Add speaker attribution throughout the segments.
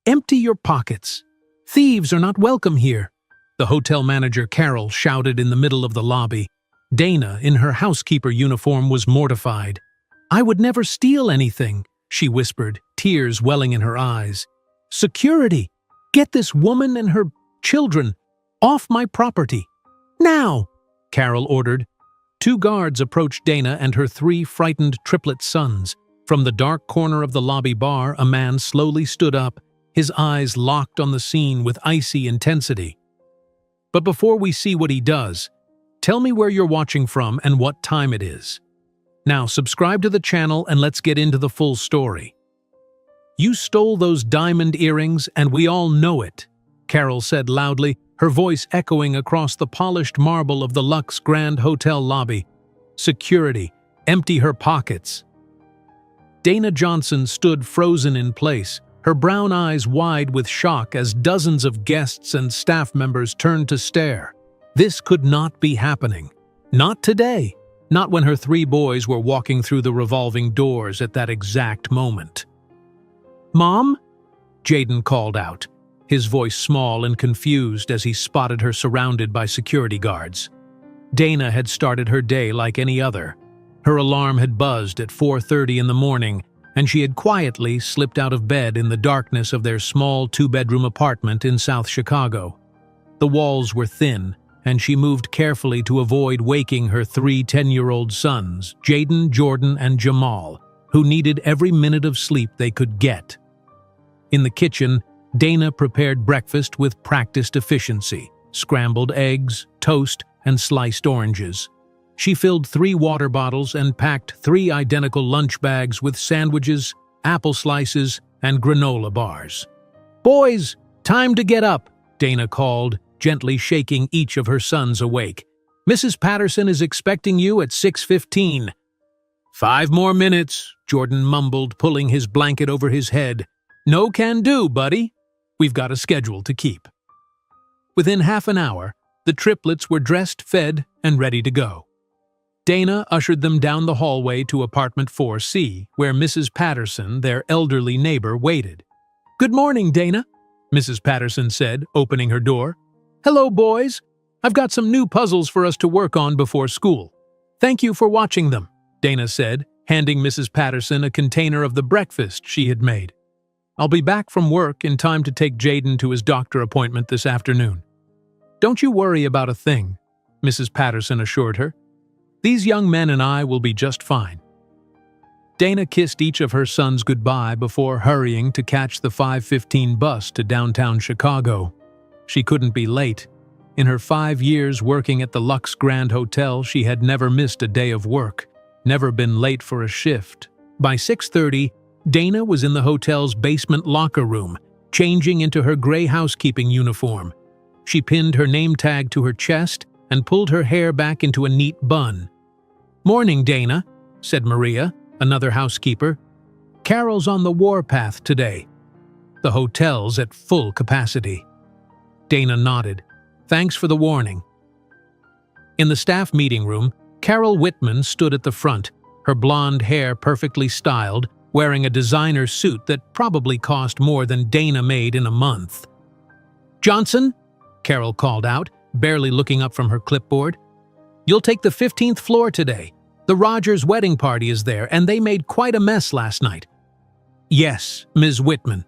Speaker 1: Empty your pockets. Thieves are not welcome here, the hotel manager Carol shouted in the middle of the lobby. Dana, in her housekeeper uniform, was mortified. I would never steal anything, she whispered, tears welling in her eyes. Security! Get this woman and her children off my property. Now! Carol ordered. 2 guards approached Dana and her 3 frightened triplet sons. From the dark corner of the lobby bar, a man slowly stood up, his eyes locked on the scene with icy intensity. But before we see what he does, tell me where you're watching from and what time it is. Now subscribe to the channel and let's get into the full story. You stole those diamond earrings and we all know it, Carol said loudly, her voice echoing across the polished marble of the Lux Grand Hotel lobby. Security, empty her pockets. Dana Johnson stood frozen in place, her brown eyes wide with shock as dozens of guests and staff members turned to stare. This could not be happening. Not today. Not when her 3 boys were walking through the revolving doors at that exact moment. Mom? Jaden called out, his voice small and confused as he spotted her surrounded by security guards. Dana had started her day like any other. Her alarm had buzzed at 4:30 in the morning, and she had quietly slipped out of bed in the darkness of their small 2-bedroom apartment in South Chicago. The walls were thin, and she moved carefully to avoid waking her 3 10-year-old sons, Jaden, Jordan, and Jamal, who needed every minute of sleep they could get. In the kitchen, Dana prepared breakfast with practiced efficiency: scrambled eggs, toast, and sliced oranges. She filled 3 water bottles and packed 3 identical lunch bags with sandwiches, apple slices, and granola bars. Boys, time to get up, Dana called, gently shaking each of her sons awake. Mrs. Patterson is expecting you at 6:15. 5 more minutes, Jordan mumbled, pulling his blanket over his head. No can do, buddy. We've got a schedule to keep. Within half an hour, the triplets were dressed, fed, and ready to go. Dana ushered them down the hallway to apartment 4C, where Mrs. Patterson, their elderly neighbor, waited. Good morning, Dana, Mrs. Patterson said, opening her door. Hello, boys. I've got some new puzzles for us to work on before school. Thank you for watching them, Dana said, handing Mrs. Patterson a container of the breakfast she had made. I'll be back from work in time to take Jaden to his doctor appointment this afternoon. Don't you worry about a thing, Mrs. Patterson assured her. These young men and I will be just fine. Dana kissed each of her sons goodbye before hurrying to catch the 5:15 bus to downtown Chicago. She couldn't be late. In her 5 years working at the Lux Grand Hotel, she had never missed a day of work, never been late for a shift. By 6:30, Dana was in the hotel's basement locker room, changing into her gray housekeeping uniform. She pinned her name tag to her chest and pulled her hair back into a neat bun. Morning, Dana, said Maria, another housekeeper. Carol's on the warpath today. The hotel's at full capacity. Dana nodded. Thanks for the warning. In the staff meeting room, Carol Whitman stood at the front, her blonde hair perfectly styled, wearing a designer suit that probably cost more than Dana made in a month. Johnson, Carol called out, barely looking up from her clipboard. You'll take the 15th floor today. The Rogers wedding party is there, and they made quite a mess last night. Yes, Ms. Whitman,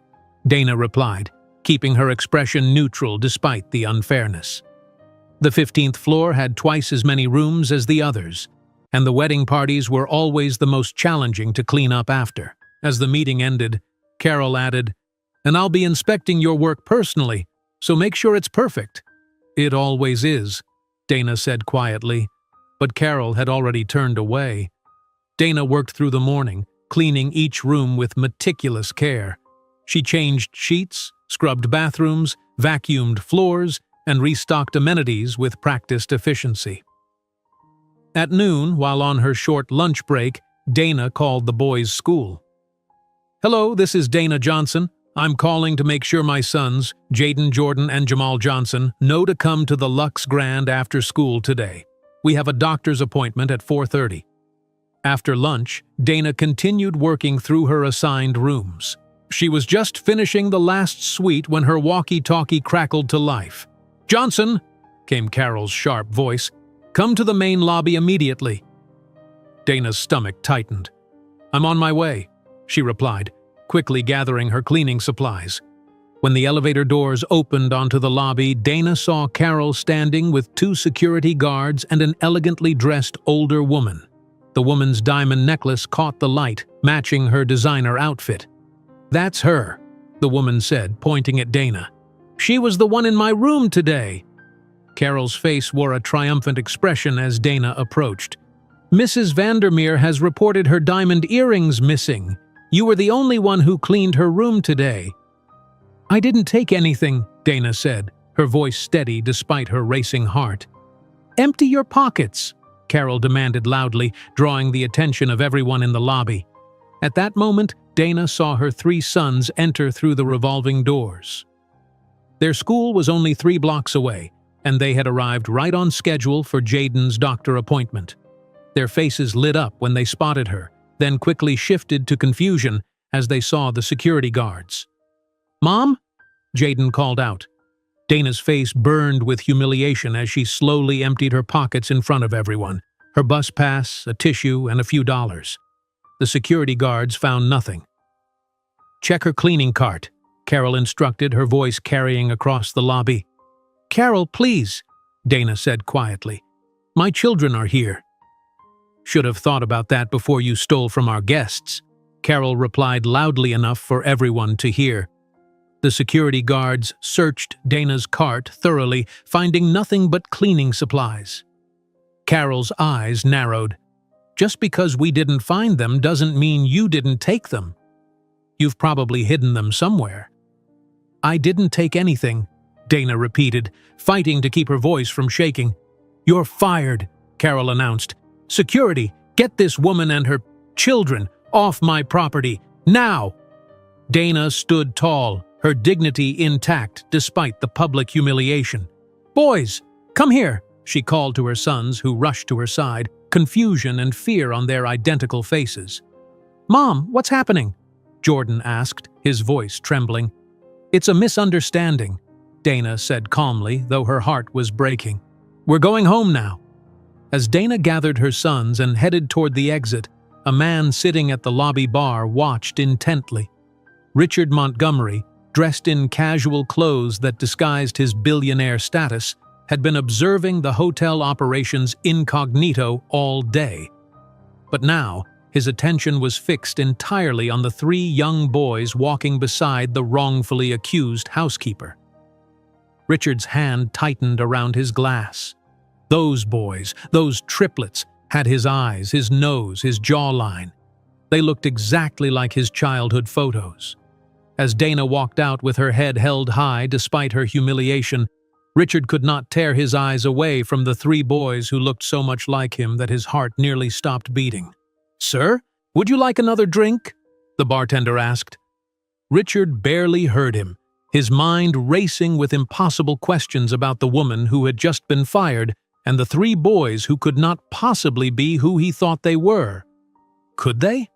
Speaker 1: Dana replied, keeping her expression neutral despite the unfairness. The 15th floor had twice as many rooms as the others, and the wedding parties were always the most challenging to clean up after. As the meeting ended, Carol added, And I'll be inspecting your work personally, so make sure it's perfect. It always is, Dana said quietly, but Carol had already turned away. Dana worked through the morning, cleaning each room with meticulous care. She changed sheets, scrubbed bathrooms, vacuumed floors, and restocked amenities with practiced efficiency. At noon, while on her short lunch break, Dana called the boys' school. Hello, this is Dana Johnson. I'm calling to make sure my sons, Jaden, Jordan, and Jamal Johnson, know to come to the Lux Grand after school today. We have a doctor's appointment at 4:30. After lunch, Dana continued working through her assigned rooms. She was just finishing the last suite when her walkie-talkie crackled to life. "Johnson," came Carol's sharp voice, "come to the main lobby immediately." Dana's stomach tightened. "I'm on my way," she replied, quickly gathering her cleaning supplies. When the elevator doors opened onto the lobby, Dana saw Carol standing with 2 security guards and an elegantly dressed older woman. The woman's diamond necklace caught the light, matching her designer outfit. "That's her," the woman said, pointing at Dana. "She was the one in my room today." Carol's face wore a triumphant expression as Dana approached. "Mrs. Vandermeer has reported her diamond earrings missing. You were the only one who cleaned her room today." "I didn't take anything," Dana said, her voice steady despite her racing heart. "Empty your pockets," Carol demanded loudly, drawing the attention of everyone in the lobby. At that moment, Dana saw her 3 sons enter through the revolving doors. Their school was only 3 blocks away, and they had arrived right on schedule for Jaden's doctor appointment. Their faces lit up when they spotted her, then quickly shifted to confusion as they saw the security guards. "Mom?" Jaden called out. Dana's face burned with humiliation as she slowly emptied her pockets in front of everyone, her bus pass, a tissue, and a few dollars. The security guards found nothing. "Check her cleaning cart," Carol instructed, her voice carrying across the lobby. "Carol, please," Dana said quietly. "My children are here." "Should have thought about that before you stole from our guests," Carol replied loudly enough for everyone to hear. The security guards searched Dana's cart thoroughly, finding nothing but cleaning supplies. Carol's eyes narrowed. "Just because we didn't find them doesn't mean you didn't take them. You've probably hidden them somewhere." "I didn't take anything," Dana repeated, fighting to keep her voice from shaking. "You're fired," Carol announced. "Security, get this woman and her children off my property, now!" Dana stood tall, her dignity intact despite the public humiliation. "Boys, come here," she called to her sons, who rushed to her side, confusion and fear on their identical faces. "Mom, what's happening?" Jordan asked, his voice trembling. "It's a misunderstanding," Dana said calmly, though her heart was breaking. "We're going home now." As Dana gathered her sons and headed toward the exit, a man sitting at the lobby bar watched intently. Richard Montgomery, dressed in casual clothes that disguised his billionaire status, had been observing the hotel operations incognito all day. But now, his attention was fixed entirely on the 3 young boys walking beside the wrongfully accused housekeeper. Richard's hand tightened around his glass. Those boys, those triplets, had his eyes, his nose, his jawline. They looked exactly like his childhood photos. As Dana walked out with her head held high despite her humiliation, Richard could not tear his eyes away from the 3 boys who looked so much like him that his heart nearly stopped beating. "Sir, would you like another drink?" the bartender asked. Richard barely heard him, his mind racing with impossible questions about the woman who had just been fired and the 3 boys who could not possibly be who he thought they were. Could they?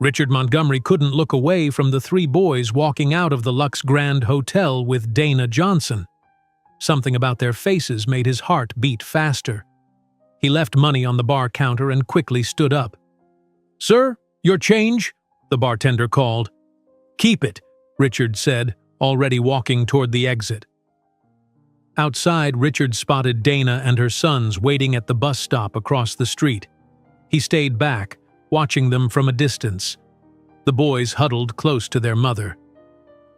Speaker 1: Richard Montgomery couldn't look away from the 3 boys walking out of the Lux Grand Hotel with Dana Johnson. Something about their faces made his heart beat faster. He left money on the bar counter and quickly stood up. "Sir, your change?" the bartender called. "Keep it," Richard said, already walking toward the exit. Outside, Richard spotted Dana and her sons waiting at the bus stop across the street. He stayed back, watching them from a distance. The boys huddled close to their mother.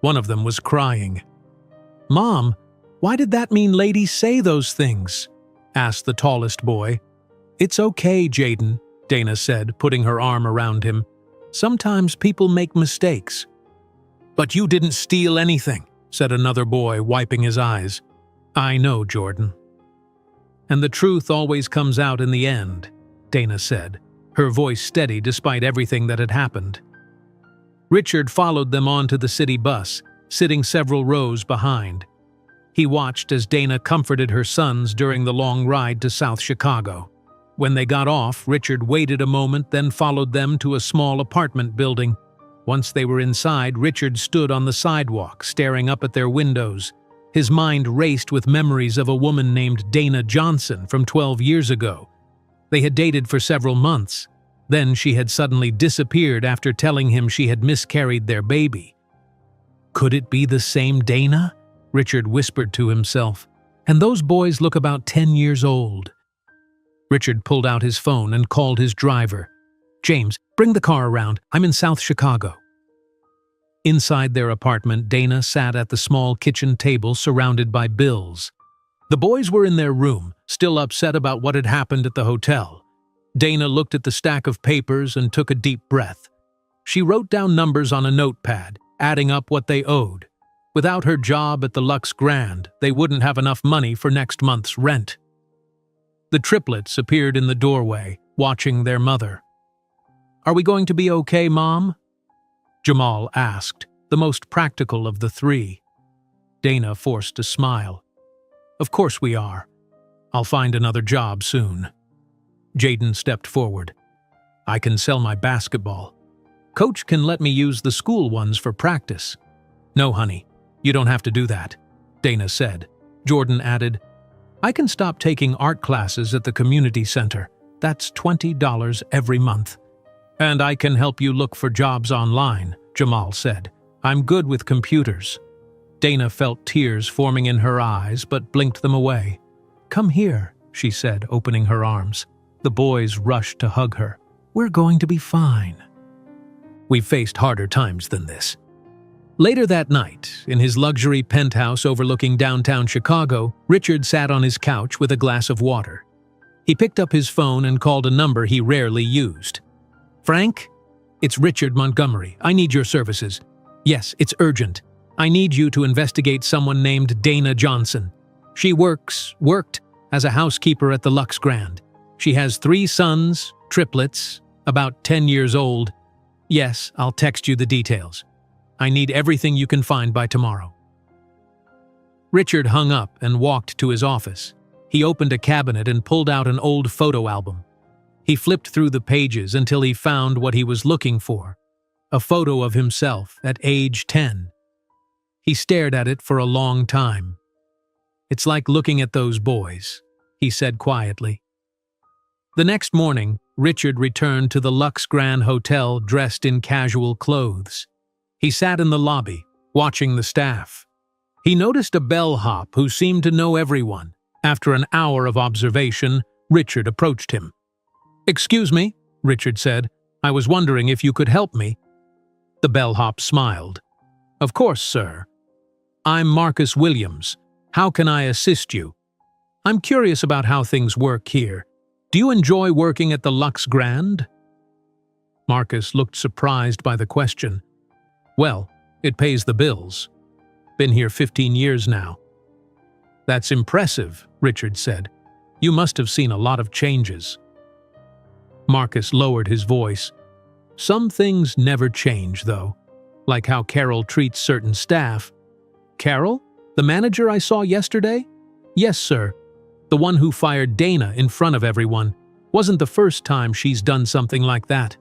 Speaker 1: One of them was crying. "Mom, why did that mean lady say those things?" asked the tallest boy. "It's okay, Jaden," Dana said, putting her arm around him. "Sometimes people make mistakes." "But you didn't steal anything," said another boy, wiping his eyes. "I know, Jordan." "And the truth always comes out in the end," Dana said, her voice steady despite everything that had happened. Richard followed them onto the city bus, sitting several rows behind. He watched as Dana comforted her sons during the long ride to South Chicago. When they got off, Richard waited a moment, then followed them to a small apartment building. Once they were inside, Richard stood on the sidewalk, staring up at their windows. His mind raced with memories of a woman named Dana Johnson from 12 years ago. They had dated for several months. Then she had suddenly disappeared after telling him she had miscarried their baby. Could it be the same Dana? Richard whispered to himself. And those boys look about 10 years old. Richard pulled out his phone and called his driver. "James, bring the car around. I'm in South Chicago." Inside their apartment, Dana sat at the small kitchen table surrounded by bills. The boys were in their room, still upset about what had happened at the hotel. Dana looked at the stack of papers and took a deep breath. She wrote down numbers on a notepad, adding up what they owed. Without her job at the Lux Grand, they wouldn't have enough money for next month's rent. The triplets appeared in the doorway, watching their mother. "Are we going to be okay, Mom?" Jamal asked, the most practical of the three. Dana forced a smile. "Of course we are. I'll find another job soon." Jaden stepped forward. "I can sell my basketball. Coach can let me use the school ones for practice." "No, honey, you don't have to do that," Dana said. Jordan added, "I can stop taking art classes at the community center. That's $20 every month. And I can help you look for jobs online," Jamal said. "I'm good with computers." Dana felt tears forming in her eyes but blinked them away. "Come here," she said, opening her arms. The boys rushed to hug her. "We're going to be fine." "We've faced harder times than this." Later that night, in his luxury penthouse overlooking downtown Chicago, Richard sat on his couch with a glass of water. He picked up his phone and called a number he rarely used. "Frank? It's Richard Montgomery. I need your services." "Yes, it's urgent. I need you to investigate someone named Dana Johnson. She worked as a housekeeper at the Lux Grand. She has 3 sons, triplets, about 10 years old. Yes, I'll text you the details. I need everything you can find by tomorrow." Richard hung up and walked to his office. He opened a cabinet and pulled out an old photo album. He flipped through the pages until he found what he was looking for, a photo of himself at age 10. He stared at it for a long time. "It's like looking at those boys," he said quietly. The next morning, Richard returned to the Lux Grand Hotel dressed in casual clothes. He sat in the lobby, watching the staff. He noticed a bellhop who seemed to know everyone. After an hour of observation, Richard approached him. "Excuse me," Richard said. "I was wondering if you could help me." The bellhop smiled. "Of course, sir. I'm Marcus Williams. How can I assist you? I'm curious about how things work here. Do you enjoy working at the Lux Grand?" Marcus looked surprised by the question. "Well, it pays the bills. Been here 15 years now." "That's impressive," Richard said. "You must have seen a lot of changes." Marcus lowered his voice. "Some things never change, though, like how Carol treats certain staff." "Carol? The manager I saw yesterday?" "Yes, sir. The one who fired Dana in front of everyone. Wasn't the first time she's done something like that."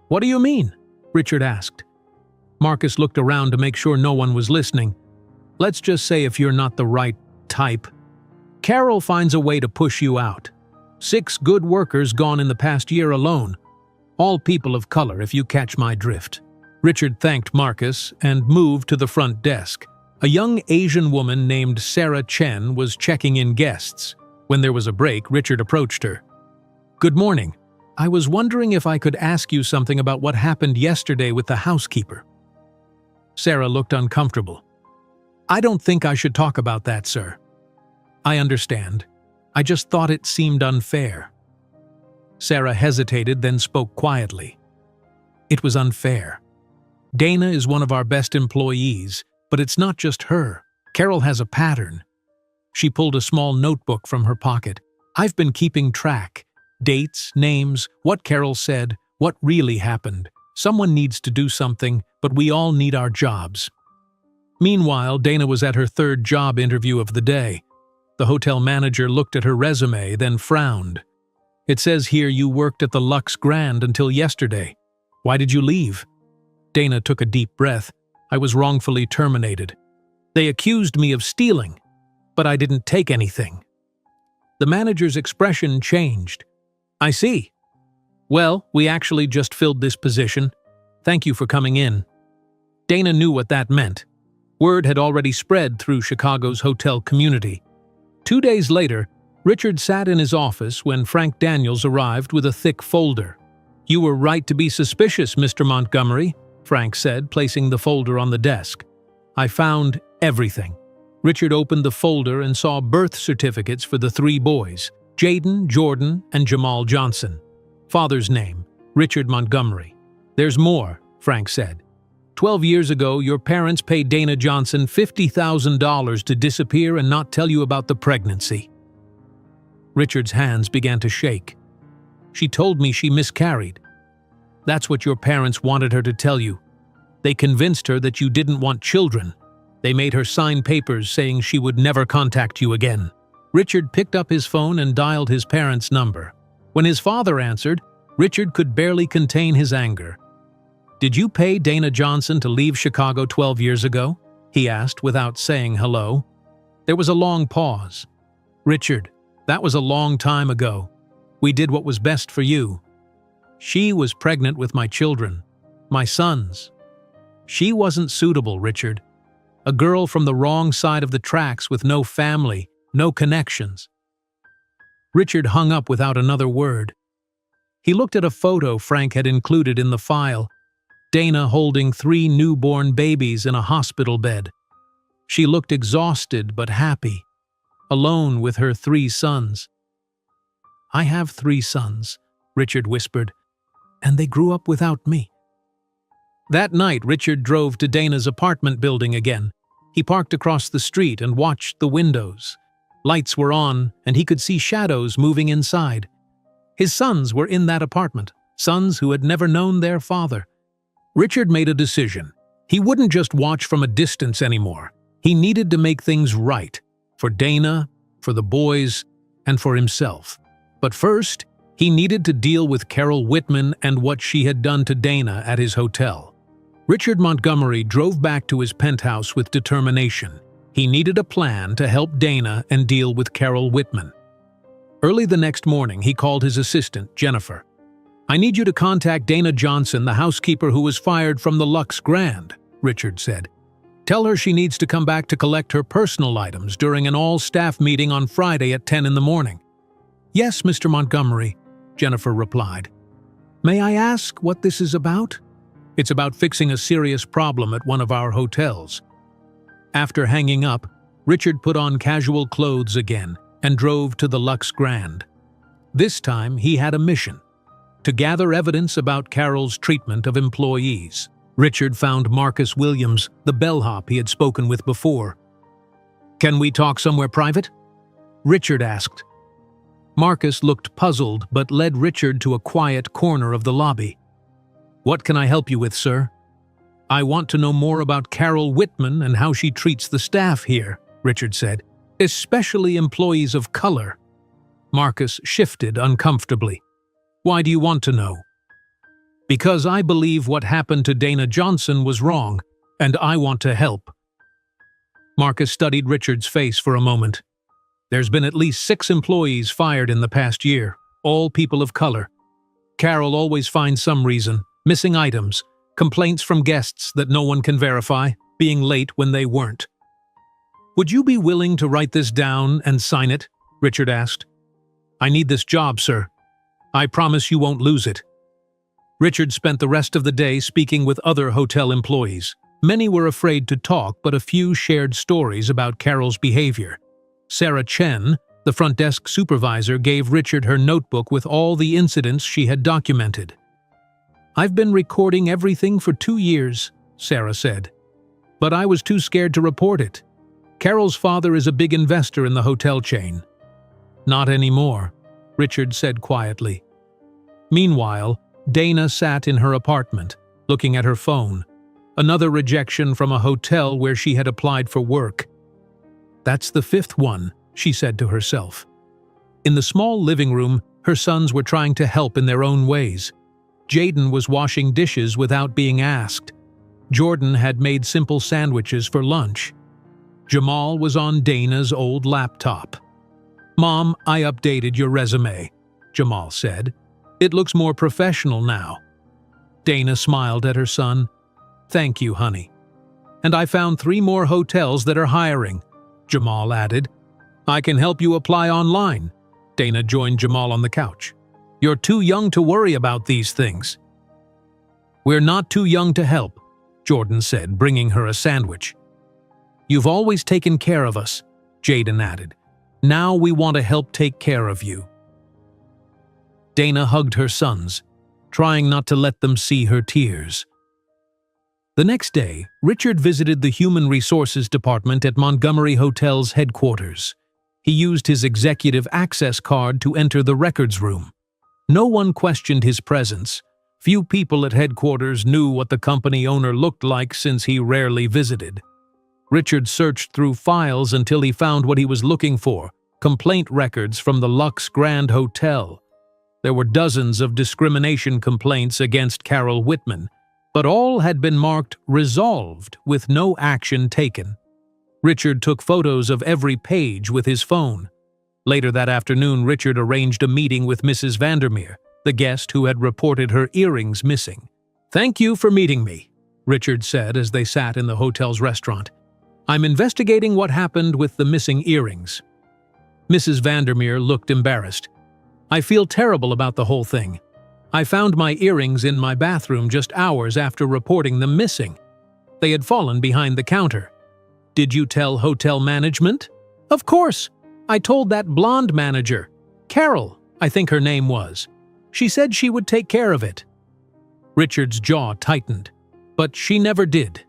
Speaker 1: "What do you mean?" Richard asked. Marcus looked around to make sure no one was listening. "Let's just say if you're not the right type. Carol finds a way to push you out. 6 good workers gone in the past year alone. All people of color, if you catch my drift." Richard thanked Marcus and moved to the front desk. A young Asian woman named Sarah Chen was checking in guests. When there was a break, Richard approached her. "Good morning. I was wondering if I could ask you something about what happened yesterday with the housekeeper." Sarah looked uncomfortable. "I don't think I should talk about that, sir." "I understand. I just thought it seemed unfair." Sarah hesitated, then spoke quietly. "It was unfair. Dana is one of our best employees, but it's not just her. Carol has a pattern." She pulled a small notebook from her pocket. "I've been keeping track. Dates, names, what Carol said, what really happened. Someone needs to do something, but we all need our jobs." Meanwhile, Dana was at her 3rd job interview of the day. The hotel manager looked at her resume, then frowned. "It says here you worked at the Lux Grand until yesterday. Why did you leave?" Dana took a deep breath. I was wrongfully terminated. They accused me of stealing, but I didn't take anything. The manager's expression changed. I see. Well, we actually just filled this position. Thank you for coming in. Dana knew what that meant. Word had already spread through Chicago's hotel community. 2 days later, Richard sat in his office when Frank Daniels arrived with a thick folder. "You were right to be suspicious, Mr. Montgomery," Frank said, placing the folder on the desk. "I found everything." Richard opened the folder and saw birth certificates for the 3 boys, Jaden, Jordan, and Jamal Johnson. Father's name, Richard Montgomery. "There's more," Frank said. 12 years ago, your parents paid Dana Johnson $50,000 to disappear and not tell you about the pregnancy." Richard's hands began to shake. "She told me she miscarried. That's what your parents wanted her to tell you. They convinced her that you didn't want children. They made her sign papers saying she would never contact you again." Richard picked up his phone and dialed his parents' number. When his father answered, Richard could barely contain his anger. "Did you pay Dana Johnson to leave Chicago 12 years ago?" he asked without saying hello. There was a long pause. "Richard, that was a long time ago. We did what was best for you. She was pregnant with my children, my sons. She wasn't suitable, Richard. A girl from the wrong side of the tracks with no family, no connections." Richard hung up without another word. He looked at a photo Frank had included in the file. Dana holding 3 newborn babies in a hospital bed. She looked exhausted but happy, alone with her 3 sons. "I have 3 sons," Richard whispered, "and they grew up without me." That night, Richard drove to Dana's apartment building again. He parked across the street and watched the windows. Lights were on, and he could see shadows moving inside. His sons were in that apartment, sons who had never known their father. Richard made a decision. He wouldn't just watch from a distance anymore. He needed to make things right, for Dana, for the boys, and for himself. But first, he needed to deal with Carol Whitman and what she had done to Dana at his hotel. Richard Montgomery drove back to his penthouse with determination. He needed a plan to help Dana and deal with Carol Whitman. Early the next morning, he called his assistant, Jennifer. "I need you to contact Dana Johnson, the housekeeper who was fired from the Lux Grand," Richard said. "Tell her she needs to come back to collect her personal items during an all-staff meeting on Friday at 10 in the morning." "Yes, Mr. Montgomery," Jennifer replied. "May I ask what this is about?" "It's about fixing a serious problem at one of our hotels." After hanging up, Richard put on casual clothes again and drove to the Lux Grand. This time, he had a mission: to gather evidence about Carol's treatment of employees. Richard found Marcus Williams, the bellhop he had spoken with before. "Can we talk somewhere private?" Richard asked. Marcus looked puzzled but led Richard to a quiet corner of the lobby. "What can I help you with, sir?" "I want to know more about Carol Whitman and how she treats the staff here," Richard said, "especially employees of color." Marcus shifted uncomfortably. "Why do you want to know?" "Because I believe what happened to Dana Johnson was wrong, and I want to help." Marcus studied Richard's face for a moment. "There's been at least 6 employees fired in the past year, all people of color. Carol always finds some reason: missing items, complaints from guests that no one can verify, being late when they weren't." "Would you be willing to write this down and sign it?" Richard asked. "I need this job, sir. I promise you won't lose it." Richard spent the rest of the day speaking with other hotel employees. Many were afraid to talk, but a few shared stories about Carol's behavior. Sarah Chen, the front desk supervisor, gave Richard her notebook with all the incidents she had documented. "I've been recording everything for 2 years, Sarah said. "But I was too scared to report it. Carol's father is a big investor in the hotel chain." "Not anymore," Richard said quietly. Meanwhile, Dana sat in her apartment, looking at her phone. Another rejection from a hotel where she had applied for work. "That's the 5th one," she said to herself. In the small living room, her sons were trying to help in their own ways. Jaden was washing dishes without being asked. Jordan had made simple sandwiches for lunch. Jamal was on Dana's old laptop. "Mom, I updated your resume," Jamal said. "It looks more professional now." Dana smiled at her son. "Thank you, honey." "And I found 3 more hotels that are hiring," Jamal added. "I can help you apply online." Dana joined Jamal on the couch. "You're too young to worry about these things." "We're not too young to help," Jordan said, bringing her a sandwich. "You've always taken care of us," Jaden added. "Now we want to help take care of you." Dana hugged her sons, trying not to let them see her tears. The next day, Richard visited the Human Resources Department at Montgomery Hotel's headquarters. He used his executive access card to enter the records room. No one questioned his presence. Few people at headquarters knew what the company owner looked like since he rarely visited. Richard searched through files until he found what he was looking for: complaint records from the Lux Grand Hotel. There were dozens of discrimination complaints against Carol Whitman, but all had been marked resolved with no action taken. Richard took photos of every page with his phone. Later that afternoon, Richard arranged a meeting with Mrs. Vandermeer, the guest who had reported her earrings missing. "Thank you for meeting me," Richard said as they sat in the hotel's restaurant. "I'm investigating what happened with the missing earrings." Mrs. Vandermeer looked embarrassed. "I feel terrible about the whole thing. I found my earrings in my bathroom just hours after reporting them missing. They had fallen behind the counter." "Did you tell hotel management?" "Of course. I told that blonde manager. Carol, I think her name was. She said she would take care of it." Richard's jaw tightened, but she never did.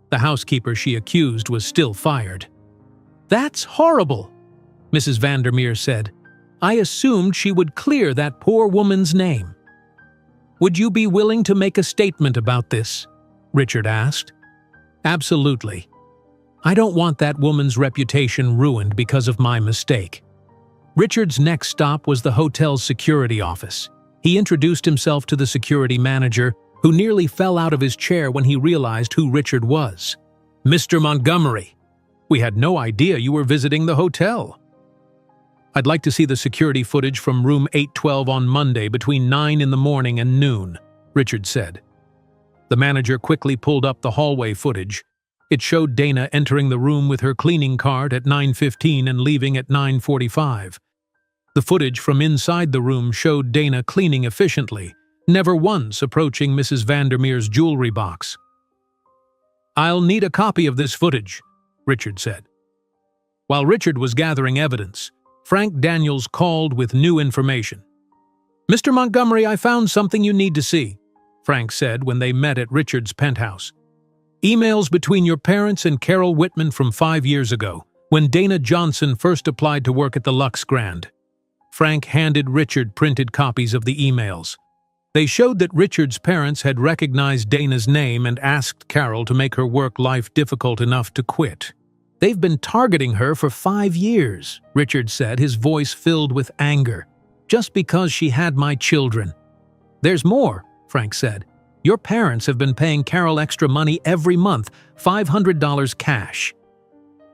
Speaker 1: The housekeeper she accused was still fired. "That's horrible," Mrs. Vandermeer said. "I assumed she would clear that poor woman's name." "Would you be willing to make a statement about this?" Richard asked. "Absolutely. I don't want that woman's reputation ruined because of my mistake." Richard's next stop was the hotel's security office. He introduced himself to the security manager, who nearly fell out of his chair when he realized who Richard was. "Mr. Montgomery, we had no idea you were visiting the hotel." "I'd like to see the security footage from room 812 on Monday between 9 in the morning and noon," Richard said. The manager quickly pulled up the hallway footage. It showed Dana entering the room with her cleaning cart at 9:15 and leaving at 9:45. The footage from inside the room showed Dana cleaning efficiently, never once approaching Mrs. Vandermeer's jewelry box. "I'll need a copy of this footage," Richard said. While Richard was gathering evidence, Frank Daniels called with new information. "Mr. Montgomery, I found something you need to see," Frank said when they met at Richard's penthouse. "Emails between your parents and Carol Whitman from 5 years ago, when Dana Johnson first applied to work at the Lux Grand." Frank handed Richard printed copies of the emails. They showed that Richard's parents had recognized Dana's name and asked Carol to make her work life difficult enough to quit. "They've been targeting her for 5 years, Richard said, his voice filled with anger. "Just because she had my children." "There's more," Frank said. "Your parents have been paying Carol extra money every month, $500 cash."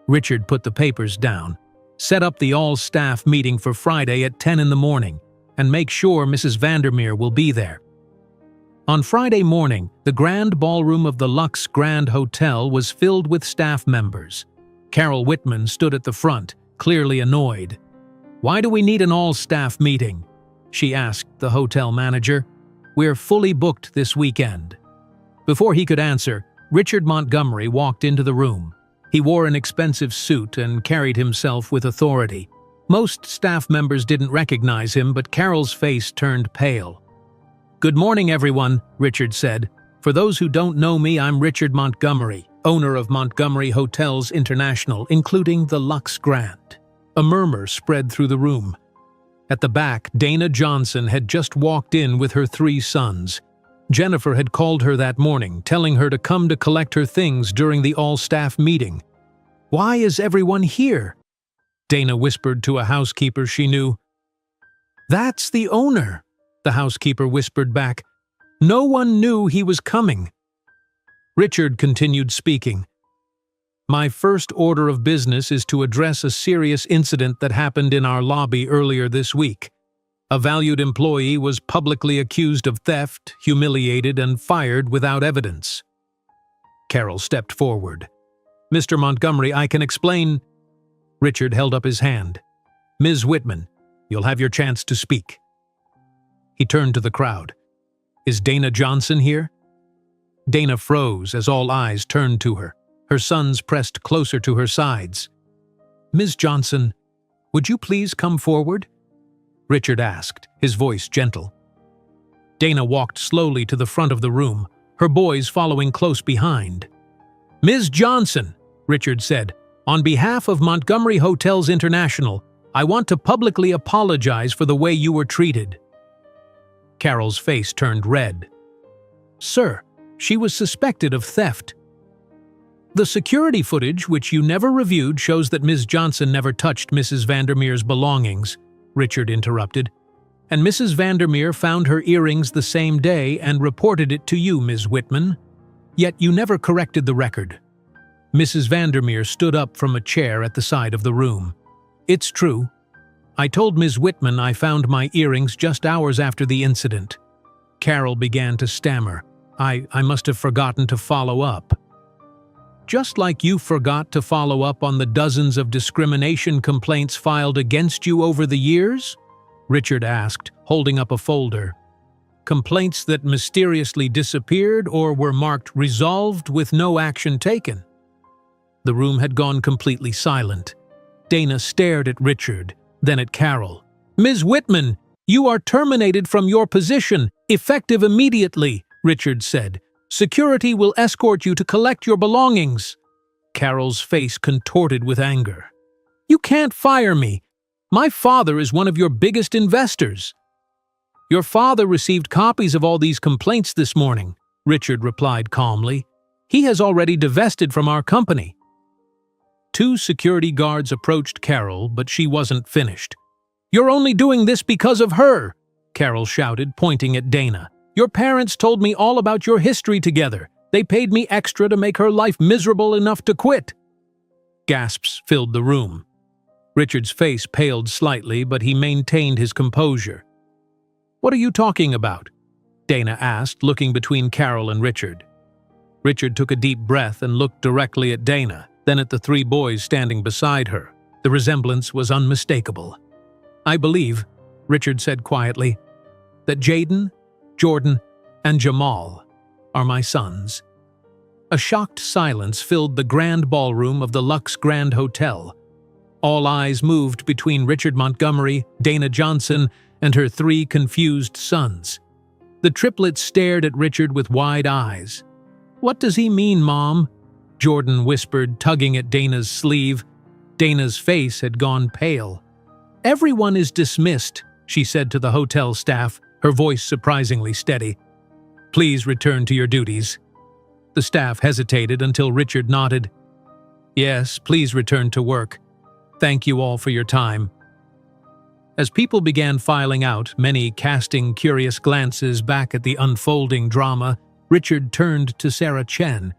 Speaker 1: Richard put the papers down. "Set up the all-staff meeting for Friday at 10 in the morning, and make sure Mrs. Vandermeer will be there." On Friday morning, the grand ballroom of the Lux Grand Hotel was filled with staff members. Carol Whitman stood at the front, clearly annoyed. "Why do we need an all-staff meeting?" she asked the hotel manager. "We're fully booked this weekend." Before he could answer, Richard Montgomery walked into the room. He wore an expensive suit and carried himself with authority. Most staff members didn't recognize him, but Carol's face turned pale. "Good morning, everyone," Richard said. "For those who don't know me, I'm Richard Montgomery, owner of Montgomery Hotels International, including the Lux Grand." A murmur spread through the room. At the back, Dana Johnson had just walked in with her 3 sons. Jennifer had called her that morning, telling her to come to collect her things during the all-staff meeting. "Why is everyone here?" Dana whispered to a housekeeper she knew. "That's the owner," the housekeeper whispered back. "No one knew he was coming." Richard continued speaking. My first order of business is to address a serious incident that happened in our lobby earlier this week. A valued employee was publicly accused of theft, humiliated, and fired without evidence. Carol stepped forward. Mr. Montgomery, I can explain. Richard held up his hand. Ms. Whitman, you'll have your chance to speak. He turned to the crowd. Is Dana Johnson here? Dana froze as all eyes turned to her. Her sons pressed closer to her sides. Ms. Johnson, would you please come forward? Richard asked, his voice gentle. Dana walked slowly to the front of the room, her boys following close behind. Ms. Johnson, Richard said, on behalf of Montgomery Hotels International, I want to publicly apologize for the way you were treated. Carol's face turned red. Sir, she was suspected of theft. The security footage, which you never reviewed, shows that Ms. Johnson never touched Mrs. Vandermeer's belongings, Richard interrupted. And Mrs. Vandermeer found her earrings the same day and reported it to you, Ms. Whitman. Yet you never corrected the record. Mrs. Vandermeer stood up from a chair at the side of the room. It's true. I told Ms. Whitman I found my earrings just hours after the incident. Carol began to stammer. I must have forgotten to follow up. Just like you forgot to follow up on the dozens of discrimination complaints filed against you over the years? Richard asked, holding up a folder. Complaints that mysteriously disappeared or were marked resolved with no action taken. The room had gone completely silent. Dana stared at Richard, then at Carol. Ms. Whitman, you are terminated from your position, effective immediately, Richard said. Security will escort you to collect your belongings. Carol's face contorted with anger. You can't fire me. My father is one of your biggest investors. Your father received copies of all these complaints this morning, Richard replied calmly. He has already divested from our company. 2 security guards approached Carol, but she wasn't finished. You're only doing this because of her, Carol shouted, pointing at Dana. Your parents told me all about your history together. They paid me extra to make her life miserable enough to quit. Gasps filled the room. Richard's face paled slightly, but he maintained his composure. What are you talking about? Dana asked, looking between Carol and Richard. Richard took a deep breath and looked directly at Dana, then at the 3 boys standing beside her. The resemblance was unmistakable. I believe, Richard said quietly, that Jaden, Jordan, and Jamal are my sons. A shocked silence filled the grand ballroom of the Lux Grand Hotel. All eyes moved between Richard Montgomery, Dana Johnson, and her 3 confused sons. The triplets stared at Richard with wide eyes. What does he mean, Mom? Jordan whispered, tugging at Dana's sleeve. Dana's face had gone pale. Everyone is dismissed, she said to the hotel staff, her voice surprisingly steady. Please return to your duties. The staff hesitated until Richard nodded. Yes, please return to work. Thank you all for your time. As people began filing out, many casting curious glances back at the unfolding drama, Richard turned to Sarah Chen.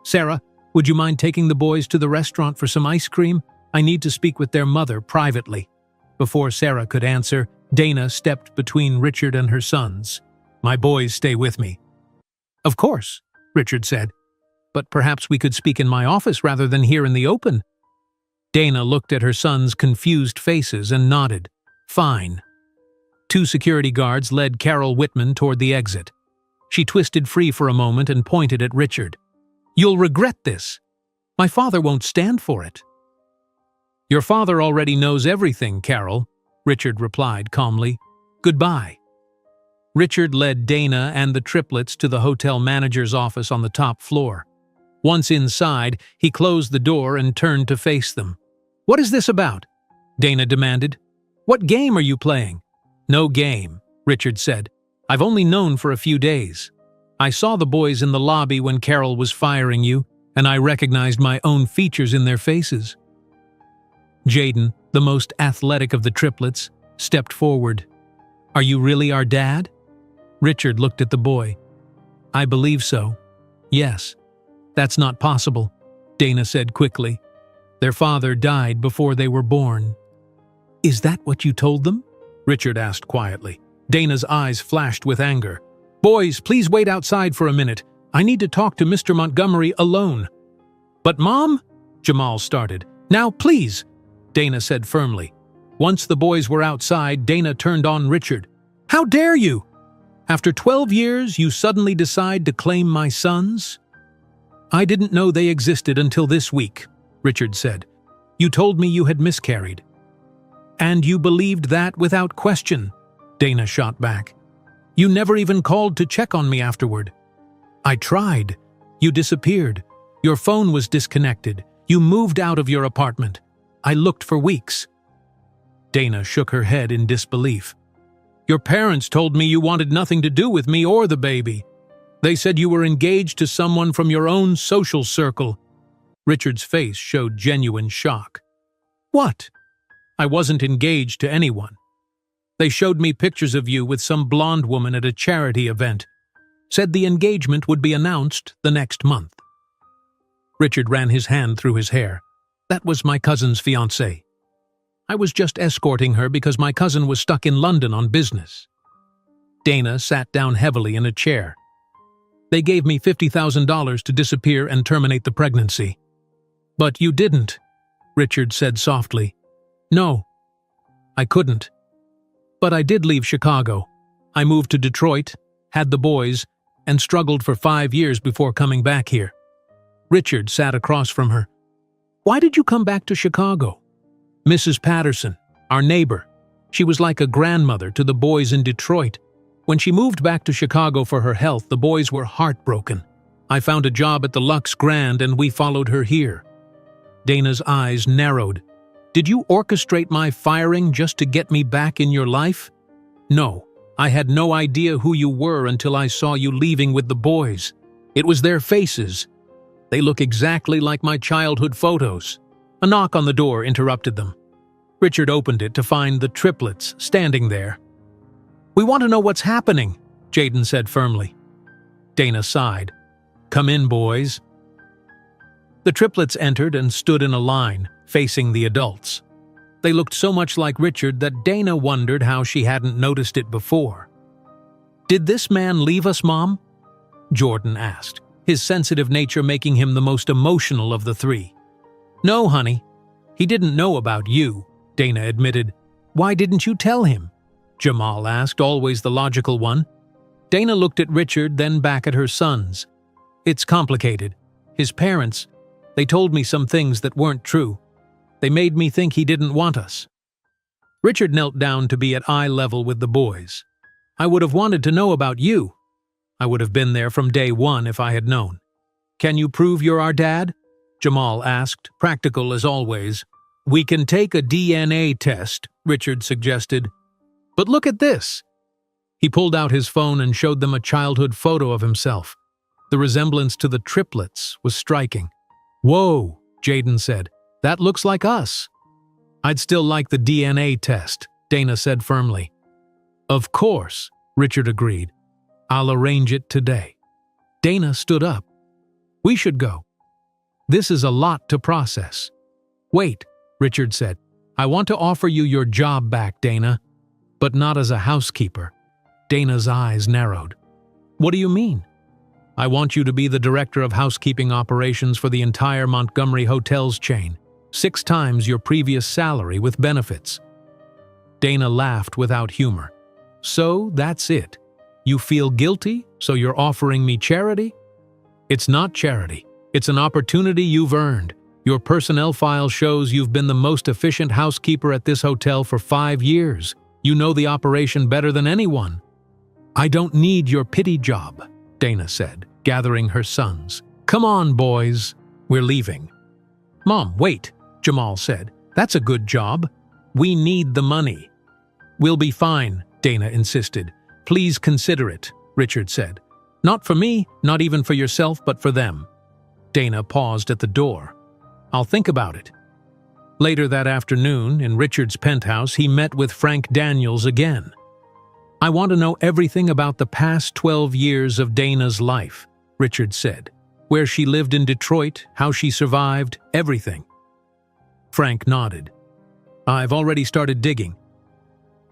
Speaker 1: Sarah, would you mind taking the boys to the restaurant for some ice cream? I need to speak with their mother privately. Before Sarah could answer, Dana stepped between Richard and her sons. My boys stay with me. Of course, Richard said. But perhaps we could speak in my office rather than here in the open. Dana looked at her sons' confused faces and nodded. Fine. 2 security guards led Carol Whitman toward the exit. She twisted free for a moment and pointed at Richard. You'll regret this. My father won't stand for it. Your father already knows everything, Carol, Richard replied calmly. Goodbye. Richard led Dana and the triplets to the hotel manager's office on the top floor. Once inside, he closed the door and turned to face them. What is this about? Dana demanded. What game are you playing? No game, Richard said. I've only known for a few days. I saw the boys in the lobby when Carol was firing you, and I recognized my own features in their faces. Jaden, the most athletic of the triplets, stepped forward. Are you really our dad? Richard looked at the boy. I believe so. Yes. That's not possible, Dana said quickly. Their father died before they were born. Is that what you told them? Richard asked quietly. Dana's eyes flashed with anger. Boys, please wait outside for a minute. I need to talk to Mr. Montgomery alone. But Mom? Jamal started. Now, please, Dana said firmly. Once the boys were outside, Dana turned on Richard. How dare you? After 12 years, you suddenly decide to claim my sons? I didn't know they existed until this week, Richard said. You told me you had miscarried. And you believed that without question, Dana shot back. You never even called to check on me afterward. I tried. You disappeared. Your phone was disconnected. You moved out of your apartment. I looked for weeks. Dana shook her head in disbelief. Your parents told me you wanted nothing to do with me or the baby. They said you were engaged to someone from your own social circle. Richard's face showed genuine shock. What? I wasn't engaged to anyone. They showed me pictures of you with some blonde woman at a charity event. Said the engagement would be announced the next month. Richard ran his hand through his hair. That was my cousin's fiancée. I was just escorting her because my cousin was stuck in London on business. Dana sat down heavily in a chair. They gave me $50,000 to disappear and terminate the pregnancy. But you didn't, Richard said softly. No, I couldn't. But I did leave Chicago. I moved to Detroit, had the boys, and struggled for 5 years before coming back here. Richard sat across from her. Why did you come back to Chicago? Mrs. Patterson, our neighbor. She was like a grandmother to the boys in Detroit. When she moved back to Chicago for her health, the boys were heartbroken. I found a job at the Lux Grand and we followed her here. Dana's eyes narrowed. Did you orchestrate my firing just to get me back in your life? No, I had no idea who you were until I saw you leaving with the boys. It was their faces. They look exactly like my childhood photos. A knock on the door interrupted them. Richard opened it to find the triplets standing there. We want to know what's happening, Jaden said firmly. Dana sighed. Come in, boys. The triplets entered and stood in a line, facing the adults. They looked so much like Richard that Dana wondered how she hadn't noticed it before. Did this man leave us, Mom? Jordan asked, his sensitive nature making him the most emotional of the three. No, honey. He didn't know about you, Dana admitted. Why didn't you tell him? Jamal asked, always the logical one. Dana looked at Richard, then back at her sons. It's complicated. His parents, they told me some things that weren't true. They made me think he didn't want us. Richard knelt down to be at eye level with the boys. I would have wanted to know about you. I would have been there from day one if I had known. Can you prove you're our dad? Jamal asked, practical as always. We can take a DNA test, Richard suggested. But look at this. He pulled out his phone and showed them a childhood photo of himself. The resemblance to the triplets was striking. Whoa, Jaden said. That looks like us. I'd still like the DNA test, Dana said firmly. Of course, Richard agreed. I'll arrange it today. Dana stood up. We should go. This is a lot to process. Wait, Richard said. I want to offer you your job back, Dana, but not as a housekeeper. Dana's eyes narrowed. What do you mean? I want you to be the director of housekeeping operations for the entire Montgomery Hotels chain, 6 times your previous salary with benefits. Dana laughed without humor. So that's it. You feel guilty, so you're offering me charity? It's not charity. It's an opportunity you've earned. Your personnel file shows you've been the most efficient housekeeper at this hotel for 5 years. You know the operation better than anyone. I don't need your pity job, Dana said, gathering her sons. Come on, boys. We're leaving. Mom, wait, Jamal said. That's a good job. We need the money. We'll be fine, Dana insisted. Please consider it, Richard said. Not for me, not even for yourself, but for them. Dana paused at the door. I'll think about it. Later that afternoon, in Richard's penthouse, he met with Frank Daniels again. I want to know everything about the past 12 years of Dana's life, Richard said. Where she lived in Detroit, how she survived, everything. Frank nodded. I've already started digging.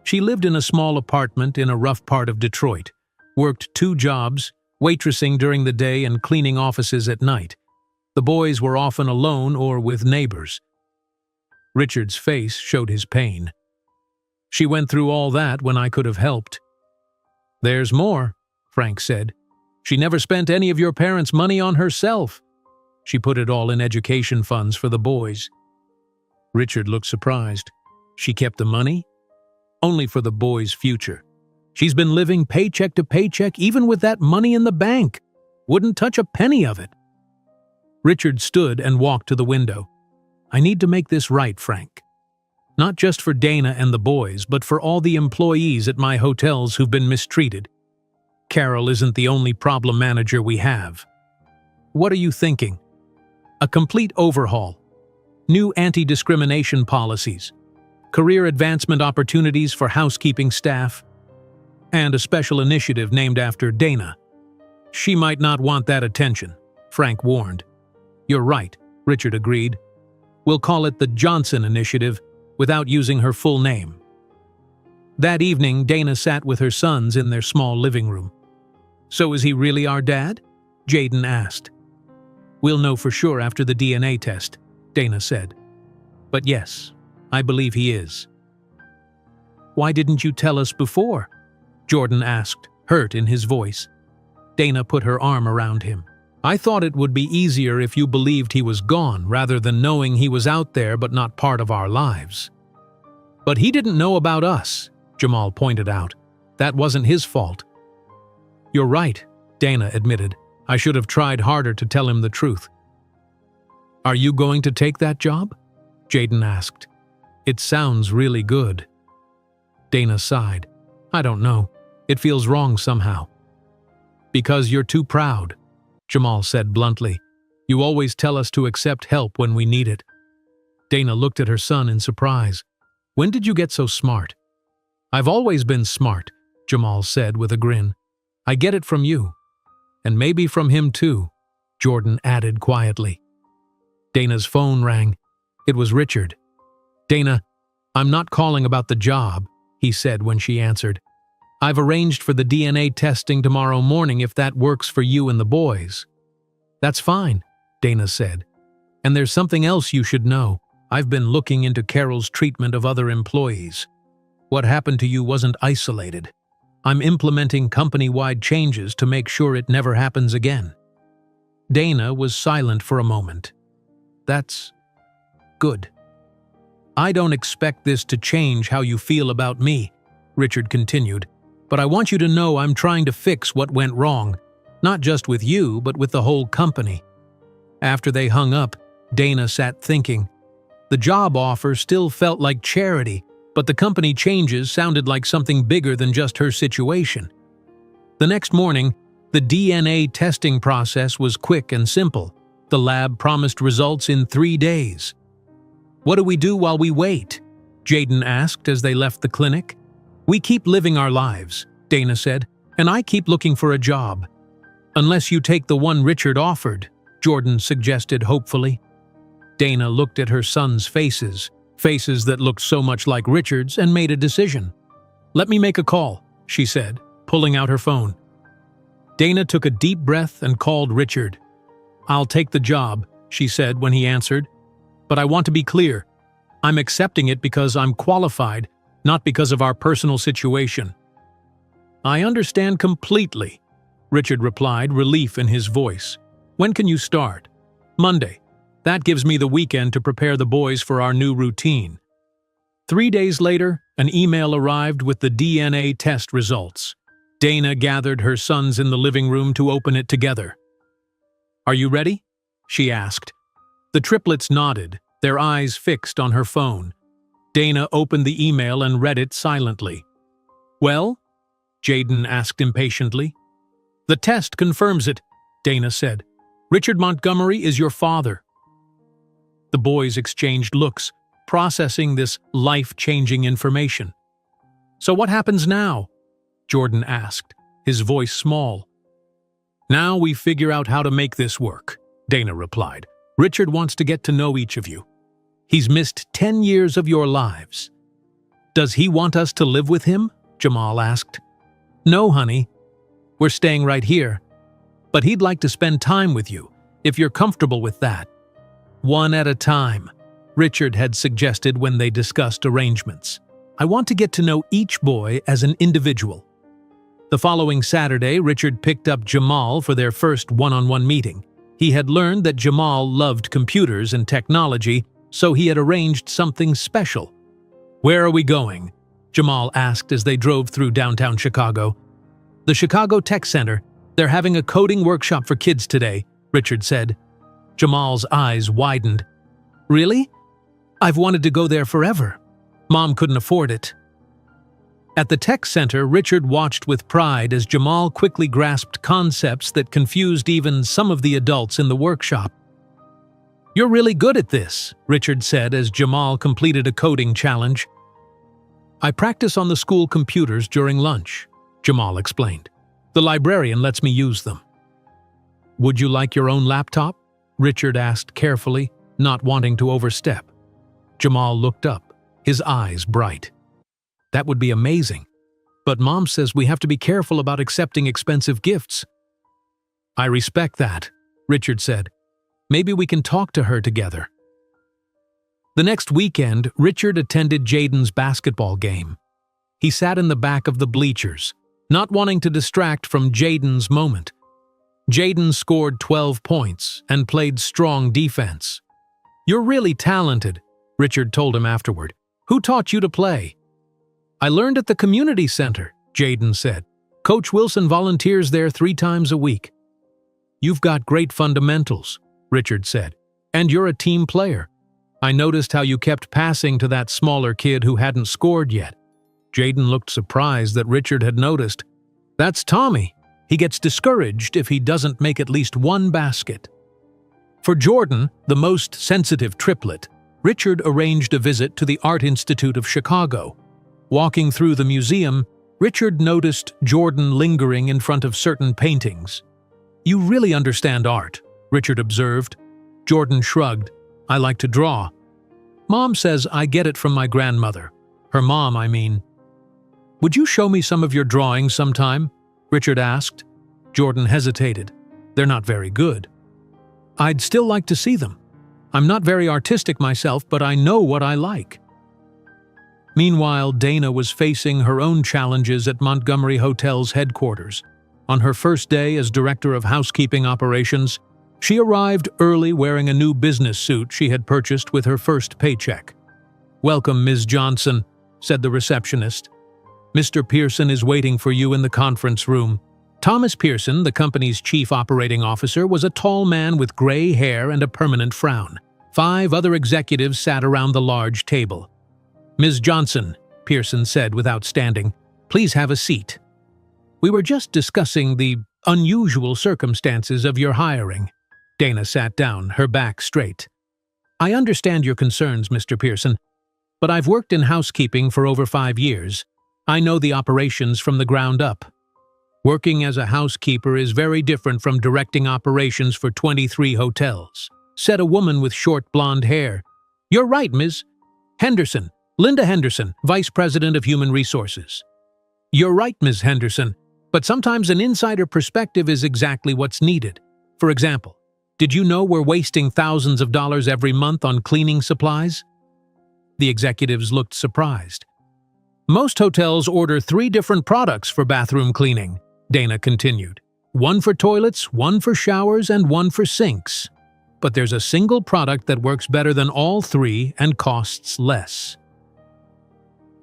Speaker 1: She lived in a small apartment in a rough part of Detroit, worked 2 jobs, waitressing during the day and cleaning offices at night. The boys were often alone or with neighbors. Richard's face showed his pain. She went through all that when I could have helped. There's more, Frank said. She never spent any of your parents' money on herself. She put it all in education funds for the boys. Richard looked surprised. She kept the money? Only for the boys' future. She's been living paycheck to paycheck even with that money in the bank. Wouldn't touch a penny of it. Richard stood and walked to the window. I need to make this right, Frank. Not just for Dana and the boys, but for all the employees at my hotels who've been mistreated. Carol isn't the only problem manager we have. What are you thinking? A complete overhaul. New anti-discrimination policies. Career advancement opportunities for housekeeping staff. And a special initiative named after Dana. She might not want that attention, Frank warned. You're right, Richard agreed. We'll call it the Johnson Initiative without using her full name. That evening, Dana sat with her sons in their small living room. So is he really our dad? Jaden asked. We'll know for sure after the DNA test, Dana said. But yes, I believe he is. Why didn't you tell us before? Jordan asked, hurt in his voice. Dana put her arm around him. I thought it would be easier if you believed he was gone rather than knowing he was out there but not part of our lives. But he didn't know about us, Jamal pointed out. That wasn't his fault. You're right, Dana admitted. I should have tried harder to tell him the truth. Are you going to take that job? Jaden asked. It sounds really good. Dana sighed. I don't know. It feels wrong somehow. Because you're too proud, Jamal said bluntly. You always tell us to accept help when we need it. Dana looked at her son in surprise. When did you get so smart? I've always been smart, Jamal said with a grin. I get it from you. And maybe from him too, Jordan added quietly. Dana's phone rang. It was Richard. Dana, I'm not calling about the job, he said when she answered. I've arranged for the DNA testing tomorrow morning if that works for you and the boys. That's fine, Dana said. And there's something else you should know. I've been looking into Carol's treatment of other employees. What happened to you wasn't isolated. I'm implementing company-wide changes to make sure it never happens again. Dana was silent for a moment. That's good. I don't expect this to change how you feel about me, Richard continued, but I want you to know I'm trying to fix what went wrong, not just with you, but with the whole company. After they hung up, Dana sat thinking. The job offer still felt like charity, but the company changes sounded like something bigger than just her situation. The next morning, the DNA testing process was quick and simple. The lab promised results in 3 days. What do we do while we wait? Jaden asked as they left the clinic. We keep living our lives, Dana said, and I keep looking for a job. Unless you take the one Richard offered, Jordan suggested hopefully. Dana looked at her sons' faces that looked so much like Richard's, and made a decision. Let me make a call, she said, pulling out her phone. Dana took a deep breath and called Richard. I'll take the job, she said when he answered. But I want to be clear. I'm accepting it because I'm qualified, not because of our personal situation. I understand completely, Richard replied, relief in his voice. When can you start? Monday. That gives me the weekend to prepare the boys for our new routine. 3 days later, an email arrived with the DNA test results. Dana gathered her sons in the living room to open it together. Are you ready? She asked. The triplets nodded, their eyes fixed on her phone. Dana opened the email and read it silently. Well? Jaden asked impatiently. The test confirms it, Dana said. Richard Montgomery is your father. The boys exchanged looks, processing this life-changing information. So what happens now? Jordan asked, his voice small. Now we figure out how to make this work, Dana replied. Richard wants to get to know each of you. He's missed 10 years of your lives. Does he want us to live with him? Jamal asked. No, honey. We're staying right here. But he'd like to spend time with you, if you're comfortable with that. One at a time, Richard had suggested when they discussed arrangements. I want to get to know each boy as an individual. The following Saturday, Richard picked up Jamal for their first one-on-one meeting. He had learned that Jamal loved computers and technology, so he had arranged something special. Where are we going? Jamal asked as they drove through downtown Chicago. The Chicago Tech Center. They're having a coding workshop for kids today, Richard said. Jamal's eyes widened. Really? I've wanted to go there forever. Mom couldn't afford it. At the tech center, Richard watched with pride as Jamal quickly grasped concepts that confused even some of the adults in the workshop. You're really good at this, Richard said as Jamal completed a coding challenge. I practice on the school computers during lunch, Jamal explained. The librarian lets me use them. Would you like your own laptop? Richard asked carefully, not wanting to overstep. Jamal looked up, his eyes bright. That would be amazing. But Mom says we have to be careful about accepting expensive gifts. I respect that, Richard said. Maybe we can talk to her together. The next weekend, Richard attended Jaden's basketball game. He sat in the back of the bleachers, not wanting to distract from Jaden's moment. Jaden scored 12 points and played strong defense. You're really talented, Richard told him afterward. Who taught you to play? I learned at the community center, Jaden said. Coach Wilson volunteers there 3 times a week. You've got great fundamentals, Richard said, and you're a team player. I noticed how you kept passing to that smaller kid who hadn't scored yet. Jaden looked surprised that Richard had noticed. That's Tommy. He gets discouraged if he doesn't make at least one basket. For Jordan, the most sensitive triplet, Richard arranged a visit to the Art Institute of Chicago. Walking through the museum, Richard noticed Jordan lingering in front of certain paintings. You really understand art, Richard observed. Jordan shrugged. I like to draw. Mom says I get it from my grandmother. Her mom, I mean. Would you show me some of your drawings sometime? Richard asked. Jordan hesitated. They're not very good. I'd still like to see them. I'm not very artistic myself, but I know what I like. Meanwhile, Dana was facing her own challenges at Montgomery Hotel's headquarters. On her first day as director of housekeeping operations, she arrived early wearing a new business suit she had purchased with her first paycheck. Welcome, Ms. Johnson, said the receptionist. Mr. Pearson is waiting for you in the conference room. Thomas Pearson, the company's chief operating officer, was a tall man with gray hair and a permanent frown. 5 other executives sat around the large table. Ms. Johnson, Pearson said without standing, please have a seat. We were just discussing the unusual circumstances of your hiring. Dana sat down, her back straight. I understand your concerns, Mr. Pearson, but I've worked in housekeeping for over 5 years. I know the operations from the ground up. Working as a housekeeper is very different from directing operations for 23 hotels, said a woman with short blonde hair. You're right, Ms. Henderson. Linda Henderson, Vice President of Human Resources. You're right, Ms. Henderson, but sometimes an insider perspective is exactly what's needed. For example, did you know we're wasting thousands of dollars every month on cleaning supplies? The executives looked surprised. Most hotels order 3 different products for bathroom cleaning, Dana continued. 1 for toilets, 1 for showers, and 1 for sinks. But there's a single product that works better than all 3 and costs less.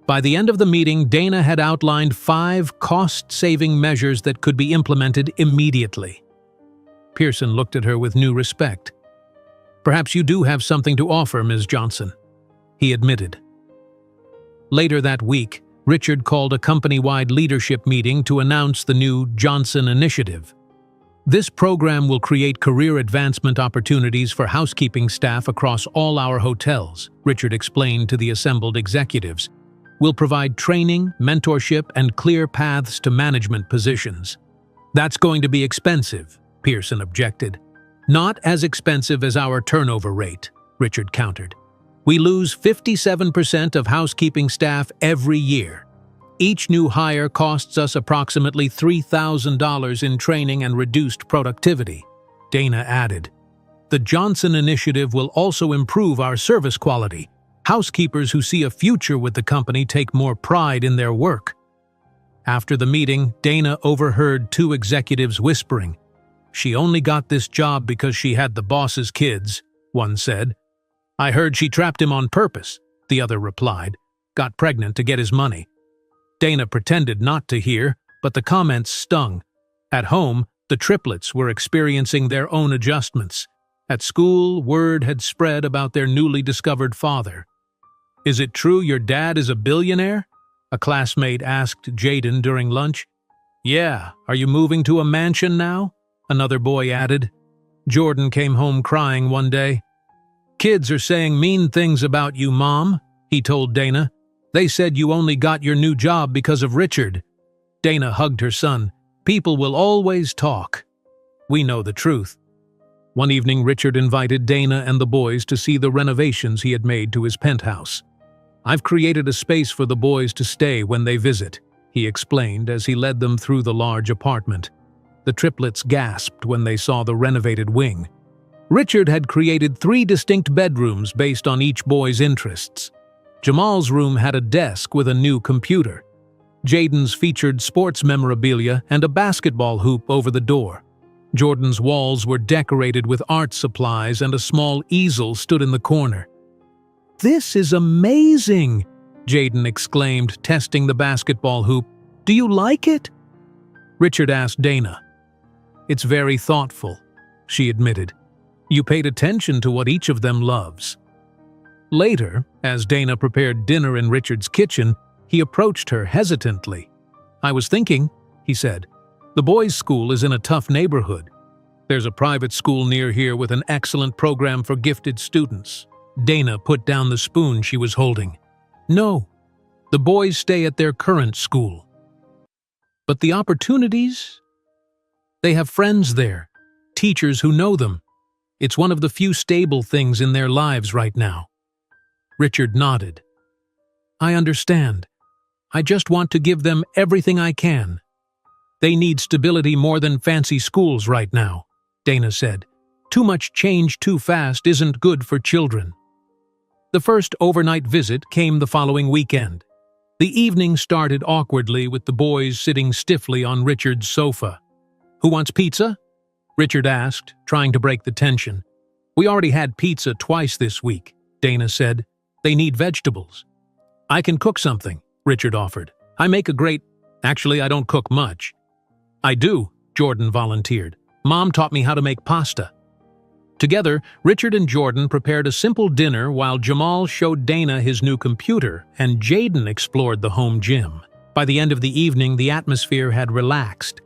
Speaker 1: By the end of the meeting, Dana had outlined 5 cost-saving measures that could be implemented immediately. Pearson looked at her with new respect. Perhaps you do have something to offer, Ms. Johnson, he admitted. Later that week, Richard called a company-wide leadership meeting to announce the new Johnson Initiative. This program will create career advancement opportunities for housekeeping staff across all our hotels, Richard explained to the assembled executives. We'll provide training, mentorship, and clear paths to management positions. That's going to be expensive, Pearson objected. Not as expensive as our turnover rate, Richard countered. We lose 57% of housekeeping staff every year. Each new hire costs us approximately $3,000 in training and reduced productivity, Dana added. The Johnson Initiative will also improve our service quality. Housekeepers who see a future with the company take more pride in their work. After the meeting, Dana overheard two executives whispering. She only got this job because she had the boss's kids, one said. I heard she trapped him on purpose, the other replied. Got pregnant to get his money. Dana pretended not to hear, but the comments stung. At home, the triplets were experiencing their own adjustments. At school, word had spread about their newly discovered father. Is it true your dad is a billionaire? A classmate asked Jaden during lunch. Yeah, are you moving to a mansion now? Another boy added. Jordan came home crying one day. Kids are saying mean things about you, Mom, he told Dana. They said you only got your new job because of Richard. Dana hugged her son. People will always talk. We know the truth. One evening, Richard invited Dana and the boys to see the renovations he had made to his penthouse. I've created a space for the boys to stay when they visit, he explained as he led them through the large apartment. The triplets gasped when they saw the renovated wing. Richard had created 3 distinct bedrooms based on each boy's interests. Jamal's room had a desk with a new computer. Jaden's featured sports memorabilia and a basketball hoop over the door. Jordan's walls were decorated with art supplies and a small easel stood in the corner. This is amazing, Jaden exclaimed, testing the basketball hoop. Do you like it? Richard asked Dana. It's very thoughtful, she admitted. You paid attention to what each of them loves. Later, as Dana prepared dinner in Richard's kitchen, he approached her hesitantly. I was thinking, he said, the boys' school is in a tough neighborhood. There's a private school near here with an excellent program for gifted students. Dana put down the spoon she was holding. No, the boys stay at their current school. But the opportunities? They have friends there, teachers who know them. It's one of the few stable things in their lives right now. Richard nodded. I understand. I just want to give them everything I can. They need stability more than fancy schools right now, Dana said. Too much change too fast isn't good for children. The first overnight visit came the following weekend. The evening started awkwardly with the boys sitting stiffly on Richard's sofa. Who wants pizza? Richard asked, trying to break the tension. We already had pizza twice this week, Dana said. They need vegetables. I can cook something, Richard offered. I make a great... Actually, I don't cook much. I do, Jordan volunteered. Mom taught me how to make pasta. Together, Richard and Jordan prepared a simple dinner while Jamal showed Dana his new computer and Jaden explored the home gym. By the end of the evening, the atmosphere had relaxed.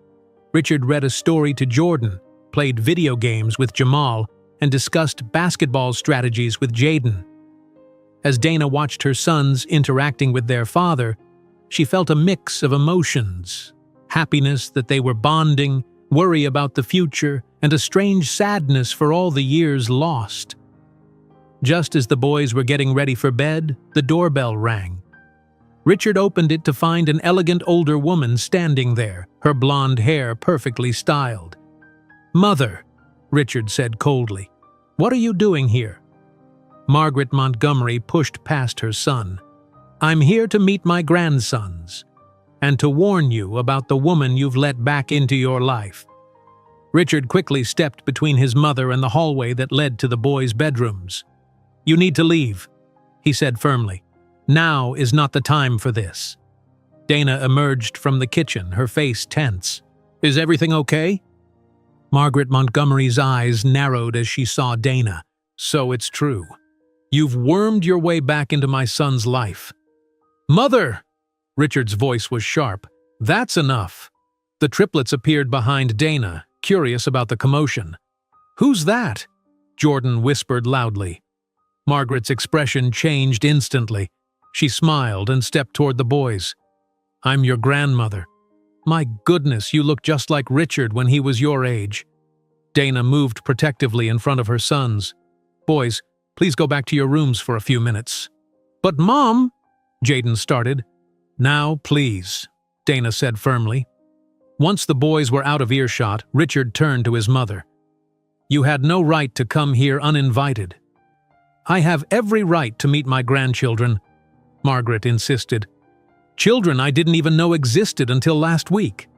Speaker 1: Richard read a story to Jordan, played video games with Jamal, and discussed basketball strategies with Jaden. As Dana watched her sons interacting with their father, she felt a mix of emotions: happiness that they were bonding, worry about the future, and a strange sadness for all the years lost. Just as the boys were getting ready for bed, the doorbell rang. Richard opened it to find an elegant older woman standing there, her blonde hair perfectly styled. "Mother," Richard said coldly, "what are you doing here?" Margaret Montgomery pushed past her son. "I'm here to meet my grandsons, and to warn you about the woman you've let back into your life." Richard quickly stepped between his mother and the hallway that led to the boys' bedrooms. "You need to leave," he said firmly. "Now is not the time for this." Dana emerged from the kitchen, her face tense. "Is everything okay?" Margaret Montgomery's eyes narrowed as she saw Dana. "So it's true. You've wormed your way back into my son's life." "Mother!" Richard's voice was sharp. "That's enough." The triplets appeared behind Dana, curious about the commotion. "Who's that?" Jordan whispered loudly. Margaret's expression changed instantly. She smiled and stepped toward the boys. "I'm your grandmother." My goodness, you look just like Richard when he was your age. Dana moved protectively in front of her sons. Boys, please go back to your rooms for a few minutes. But Mom, Jaden started. Now, please, Dana said firmly. Once the boys were out of earshot, Richard turned to his mother. You had no right to come here uninvited. I have every right to meet my grandchildren, Margaret insisted. Children I didn't even know existed until last week.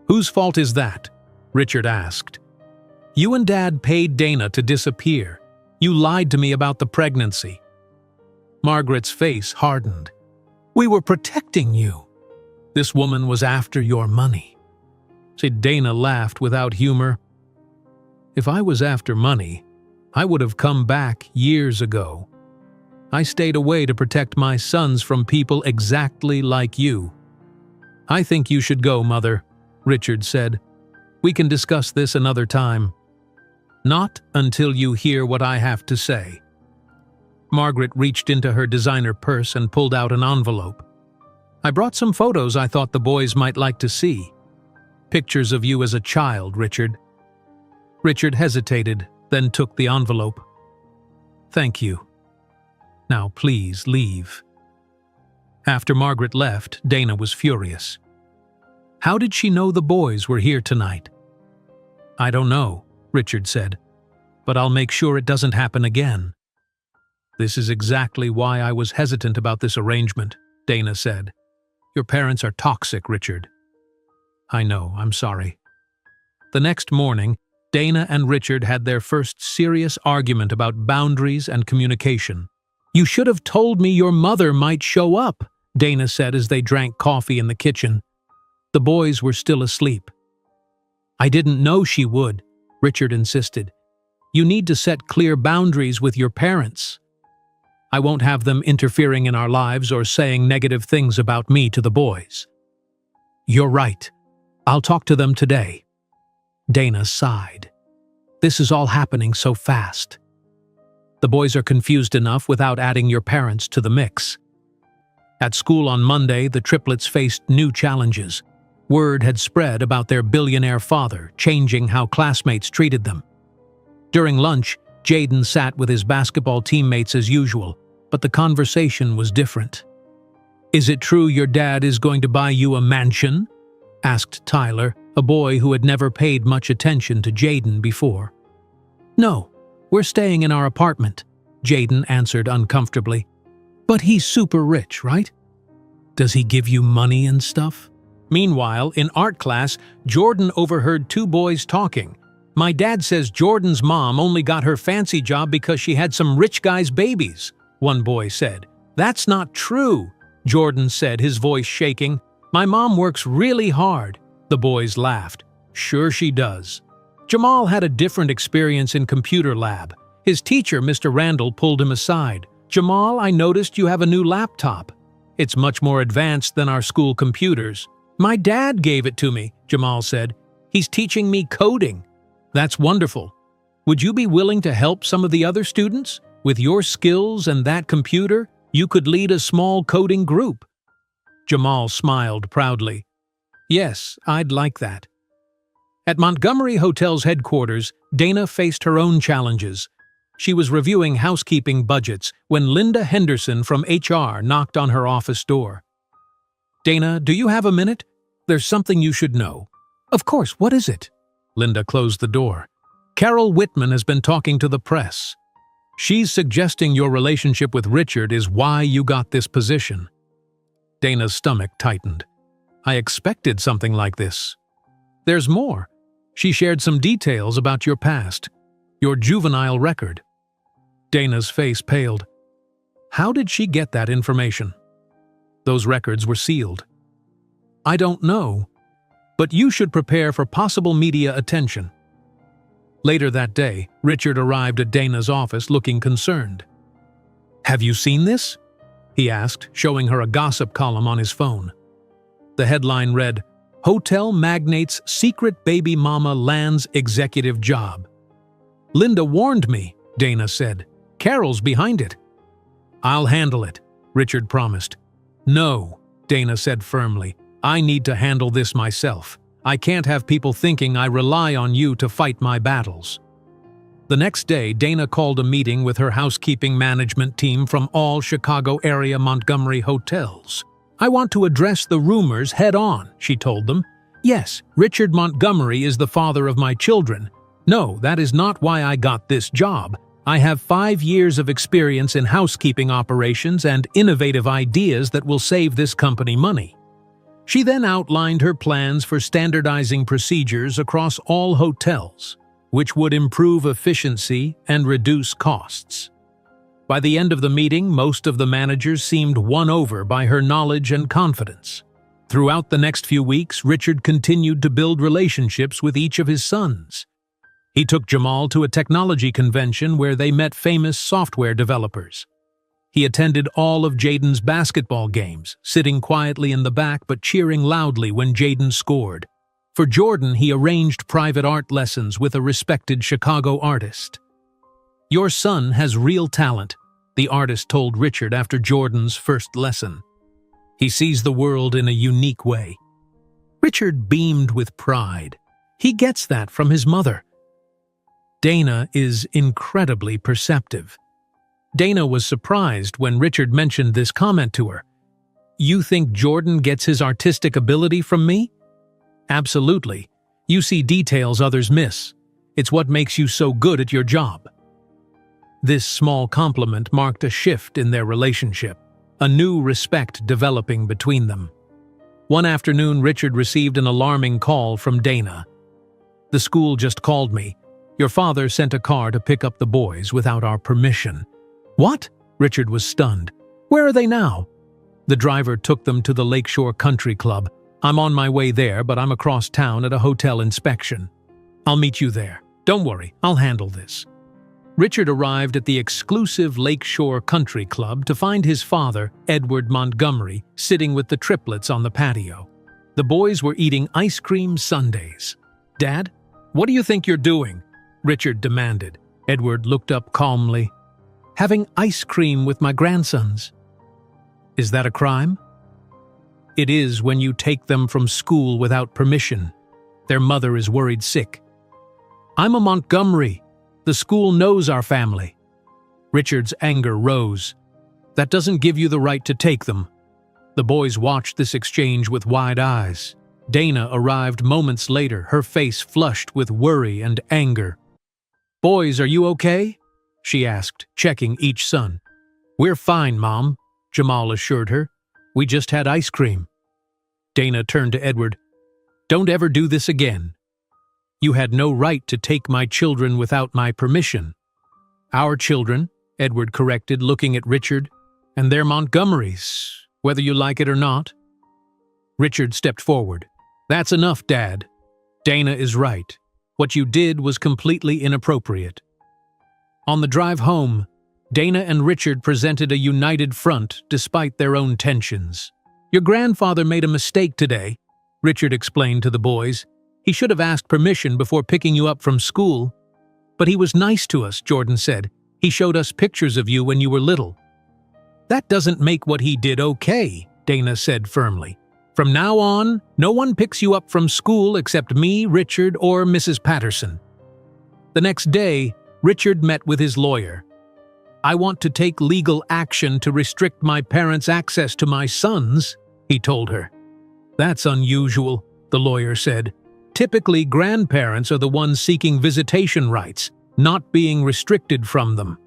Speaker 1: Whose fault is that? Richard asked. You and Dad paid Dana to disappear. You lied to me about the pregnancy. Margaret's face hardened. We were protecting you. This woman was after your money. Dana laughed without humor. If I was after money, I would have come back years ago. I stayed away to protect my sons from people exactly like you. I think you should go, Mother, Richard said. We can discuss this another time. Not until you hear what I have to say. Margaret reached into her designer purse and pulled out an envelope. I brought some photos I thought the boys might like to see. Pictures of you as a child, Richard. Richard hesitated, then took the envelope. Thank you. Now please leave. After Margaret left, Dana was furious. How did she know the boys were here tonight? I don't know, Richard said, but I'll make sure it doesn't happen again. This is exactly why I was hesitant about this arrangement, Dana said. Your parents are toxic, Richard. I know, I'm sorry. The next morning, Dana and Richard had their first serious argument about boundaries and communication. You should have told me your mother might show up, Dana said as they drank coffee in the kitchen. The boys were still asleep. I didn't know she would, Richard insisted. You need to set clear boundaries with your parents. I won't have them interfering in our lives or saying negative things about me to the boys. You're right. I'll talk to them today. Dana sighed. This is all happening so fast. The boys are confused enough without adding your parents to the mix. At school on Monday, the triplets faced new challenges. Word had spread about their billionaire father changing how classmates treated them. During lunch, Jaden sat with his basketball teammates as usual, but the conversation was different. Is it true your dad is going to buy you a mansion? Asked Tyler, a boy who had never paid much attention to Jaden before. No, we're staying in our apartment, Jaden answered uncomfortably. But he's super rich, right? Does he give you money and stuff? Meanwhile, in art class, Jordan overheard two boys talking. My dad says Jordan's mom only got her fancy job because she had some rich guy's babies, one boy said. That's not true, Jordan said, his voice shaking. My mom works really hard. The boys laughed. Sure she does. Jamal had a different experience in computer lab. His teacher, Mr. Randall, pulled him aside. Jamal, I noticed you have a new laptop. It's much more advanced than our school computers. My dad gave it to me, Jamal said. He's teaching me coding. That's wonderful. Would you be willing to help some of the other students? With your skills and that computer, you could lead a small coding group. Jamal smiled proudly. Yes, I'd like that. At Montgomery Hotel's headquarters, Dana faced her own challenges. She was reviewing housekeeping budgets when Linda Henderson from HR knocked on her office door. Dana, do you have a minute? There's something you should know. Of course, what is it? Linda closed the door. Carol Whitman has been talking to the press. She's suggesting your relationship with Richard is why you got this position. Dana's stomach tightened. I expected something like this. There's more. She shared some details about your past, your juvenile record. Dana's face paled. How did she get that information? Those records were sealed. I don't know, but you should prepare for possible media attention. Later that day, Richard arrived at Dana's office looking concerned. Have you seen this? He asked, showing her a gossip column on his phone. The headline read, Hotel Magnate's Secret Baby Mama Lands Executive Job. Linda warned me, Dana said. Carol's behind it. I'll handle it, Richard promised. No, Dana said firmly. I need to handle this myself. I can't have people thinking I rely on you to fight my battles." The next day, Dana called a meeting with her housekeeping management team from all Chicago area Montgomery hotels. "I want to address the rumors head-on," she told them. "Yes, Richard Montgomery is the father of my children. No, that is not why I got this job. I have 5 years of experience in housekeeping operations and innovative ideas that will save this company money." She then outlined her plans for standardizing procedures across all hotels, which would improve efficiency and reduce costs. By the end of the meeting, most of the managers seemed won over by her knowledge and confidence. Throughout the next few weeks, Richard continued to build relationships with each of his sons. He took Jamal to a technology convention where they met famous software developers. He attended all of Jaden's basketball games, sitting quietly in the back but cheering loudly when Jaden scored. For Jordan, he arranged private art lessons with a respected Chicago artist. "Your son has real talent," the artist told Richard after Jordan's first lesson. "He sees the world in a unique way." Richard beamed with pride. He gets that from his mother. Dana is incredibly perceptive. Dana was surprised when Richard mentioned this comment to her. "You think Jordan gets his artistic ability from me?" "Absolutely. You see details others miss. It's what makes you so good at your job." This small compliment marked a shift in their relationship, a new respect developing between them. One afternoon, Richard received an alarming call from Dana. "The school just called me. Your father sent a car to pick up the boys without our permission." "What?" Richard was stunned. "Where are they now?" "The driver took them to the Lakeshore Country Club. I'm on my way there, but I'm across town at a hotel inspection. I'll meet you there. Don't worry, I'll handle this." Richard arrived at the exclusive Lakeshore Country Club to find his father, Edward Montgomery, sitting with the triplets on the patio. The boys were eating ice cream sundaes. "Dad, what do you think you're doing?" Richard demanded. Edward looked up calmly. "Having ice cream with my grandsons." "Is that a crime?" "It is when you take them from school without permission. Their mother is worried sick." "I'm a Montgomery. The school knows our family." Richard's anger rose. "That doesn't give you the right to take them." The boys watched this exchange with wide eyes. Dana arrived moments later, her face flushed with worry and anger. "Boys, are you okay?" she asked, checking each son. "We're fine, Mom," Jamal assured her. "We just had ice cream." Dana turned to Edward. "Don't ever do this again. You had no right to take my children without my permission." "Our children," Edward corrected, looking at Richard, "and they're Montgomerys, whether you like it or not." Richard stepped forward. "That's enough, Dad. Dana is right. What you did was completely inappropriate." On the drive home, Dana and Richard presented a united front despite their own tensions. "Your grandfather made a mistake today," Richard explained to the boys. "He should have asked permission before picking you up from school." "But he was nice to us," Jordan said. "He showed us pictures of you when you were little." "That doesn't make what he did okay," Dana said firmly. "From now on, no one picks you up from school except me, Richard, or Mrs. Patterson." The next day, Richard met with his lawyer. "I want to take legal action to restrict my parents' access to my sons," he told her. "That's unusual," the lawyer said. "Typically, grandparents are the ones seeking visitation rights, not being restricted from them.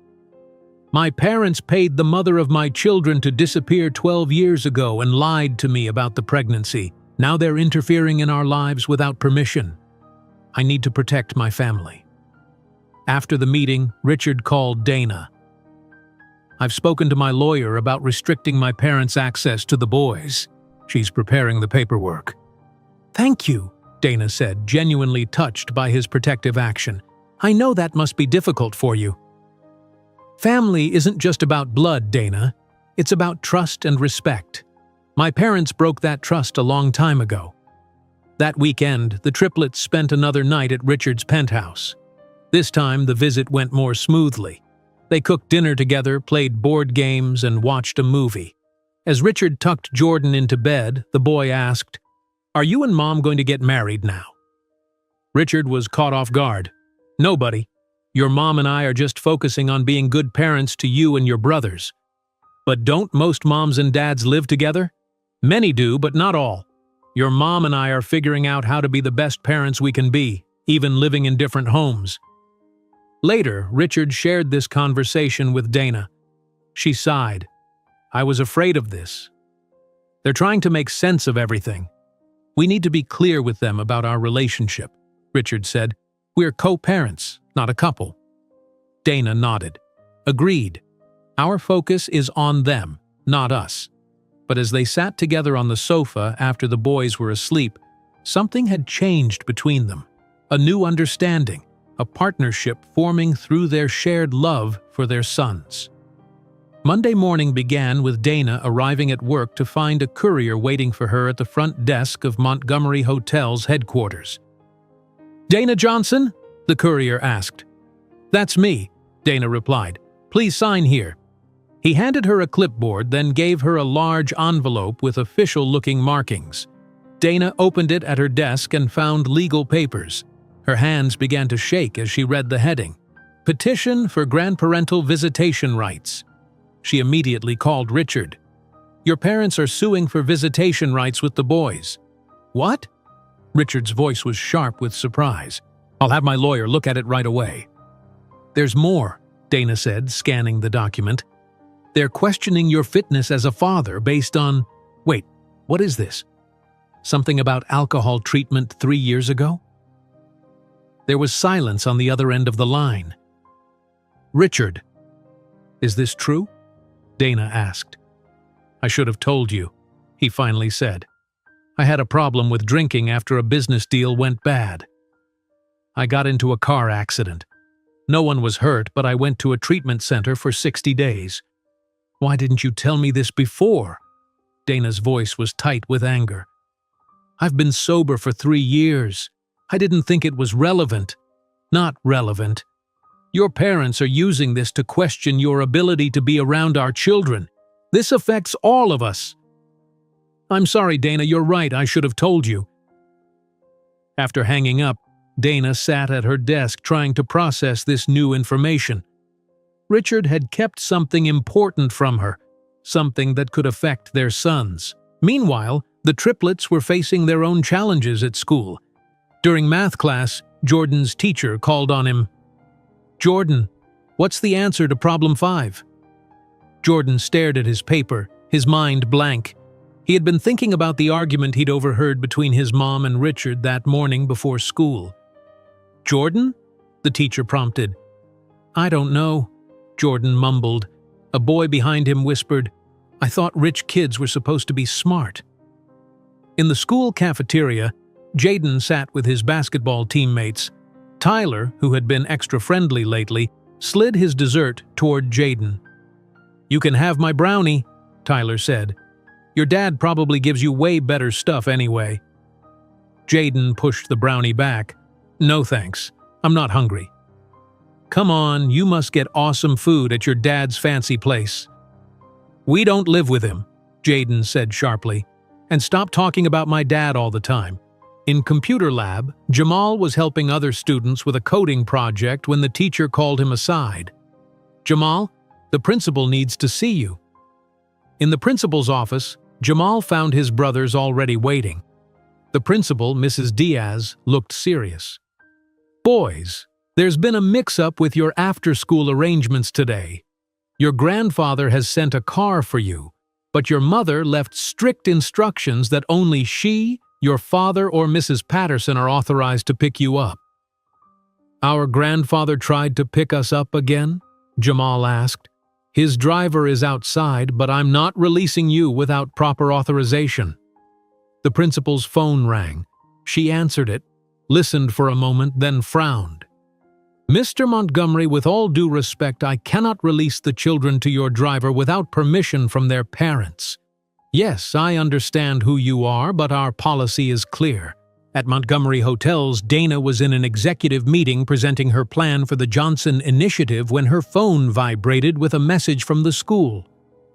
Speaker 1: My parents paid the mother of my children to disappear 12 years ago and lied to me about the pregnancy. Now they're interfering in our lives without permission. I need to protect my family." After the meeting, Richard called Dana. "I've spoken to my lawyer about restricting my parents' access to the boys. She's preparing the paperwork." "Thank you," Dana said, genuinely touched by his protective action. "I know that must be difficult for you." "Family isn't just about blood, Dana. It's about trust and respect. My parents broke that trust a long time ago." That weekend, the triplets spent another night at Richard's penthouse. This time, the visit went more smoothly. They cooked dinner together, played board games, and watched a movie. As Richard tucked Jordan into bed, the boy asked, Are you and Mom going to get married now? Richard was caught off guard. No, buddy. Your mom and I are just focusing on being good parents to you and your brothers. But don't most moms and dads live together? Many do, but not all. Your mom and I are figuring out how to be the best parents we can be, even living in different homes. Later, Richard shared this conversation with Dana. She sighed. I was afraid of this. They're trying to make sense of everything. We need to be clear with them about our relationship, Richard said. We're co-parents, not a couple. Dana nodded. Agreed. Our focus is on them, not us. But as they sat together on the sofa after the boys were asleep, something had changed between them. A new understanding, a partnership forming through their shared love for their sons. Monday morning began with Dana arriving at work to find a courier waiting for her at the front desk of Montgomery Hotel's headquarters. Dana Johnson? The courier asked. That's me, Dana replied. Please sign here. He handed her a clipboard, then gave her a large envelope with official-looking markings. Dana opened it at her desk and found legal papers. Her hands began to shake as she read the heading. Petition for grandparental visitation rights. She immediately called Richard. Your parents are suing for visitation rights with the boys. What? Richard's voice was sharp with surprise. I'll have my lawyer look at it right away. There's more, Dana said, scanning the document. They're questioning your fitness as a father based on… Wait, what is this? Something about alcohol treatment 3 years ago? There was silence on the other end of the line. Richard, is this true? Dana asked. I should have told you, he finally said. I had a problem with drinking after a business deal went bad. I got into a car accident. No one was hurt, but I went to a treatment center for 60 days. Why didn't you tell me this before? Dana's voice was tight with anger. I've been sober for 3 years. I didn't think it was relevant. Not relevant. Your parents are using this to question your ability to be around our children. This affects all of us. I'm sorry, Dana, you're right, I should have told you. After hanging up, Dana sat at her desk trying to process this new information. Richard had kept something important from her, something that could affect their sons. Meanwhile, the triplets were facing their own challenges at school. During math class, Jordan's teacher called on him. Jordan, what's the answer to problem 5? Jordan stared at his paper, his mind blank. He had been thinking about the argument he'd overheard between his mom and Richard that morning before school. Jordan? The teacher prompted. I don't know, Jordan mumbled. A boy behind him whispered, I thought rich kids were supposed to be smart. In the school cafeteria, Jaden sat with his basketball teammates. Tyler, who had been extra friendly lately, slid his dessert toward Jaden. You can have my brownie, Tyler said. Your dad probably gives you way better stuff anyway. Jaden pushed the brownie back. No thanks, I'm not hungry. Come on, you must get awesome food at your dad's fancy place. We don't live with him, Jaden said sharply. And stop talking about my dad all the time. In computer lab, Jamal was helping other students with a coding project when the teacher called him aside. Jamal, the principal needs to see you. In the principal's office, Jamal found his brothers already waiting. The principal, Mrs. Diaz, looked serious. Boys, there's been a mix-up with your after-school arrangements today. Your grandfather has sent a car for you, but your mother left strict instructions that only she, your father, or Mrs. Patterson are authorized to pick you up. Our grandfather tried to pick us up again? Jamal asked. His driver is outside, but I'm not releasing you without proper authorization. The principal's phone rang. She answered it, listened for a moment, then frowned. Mr. Montgomery, with all due respect, I cannot release the children to your driver without permission from their parents. Yes, I understand who you are, but our policy is clear. At Montgomery Hotels, Dana was in an executive meeting presenting her plan for the Johnson Initiative when her phone vibrated with a message from the school.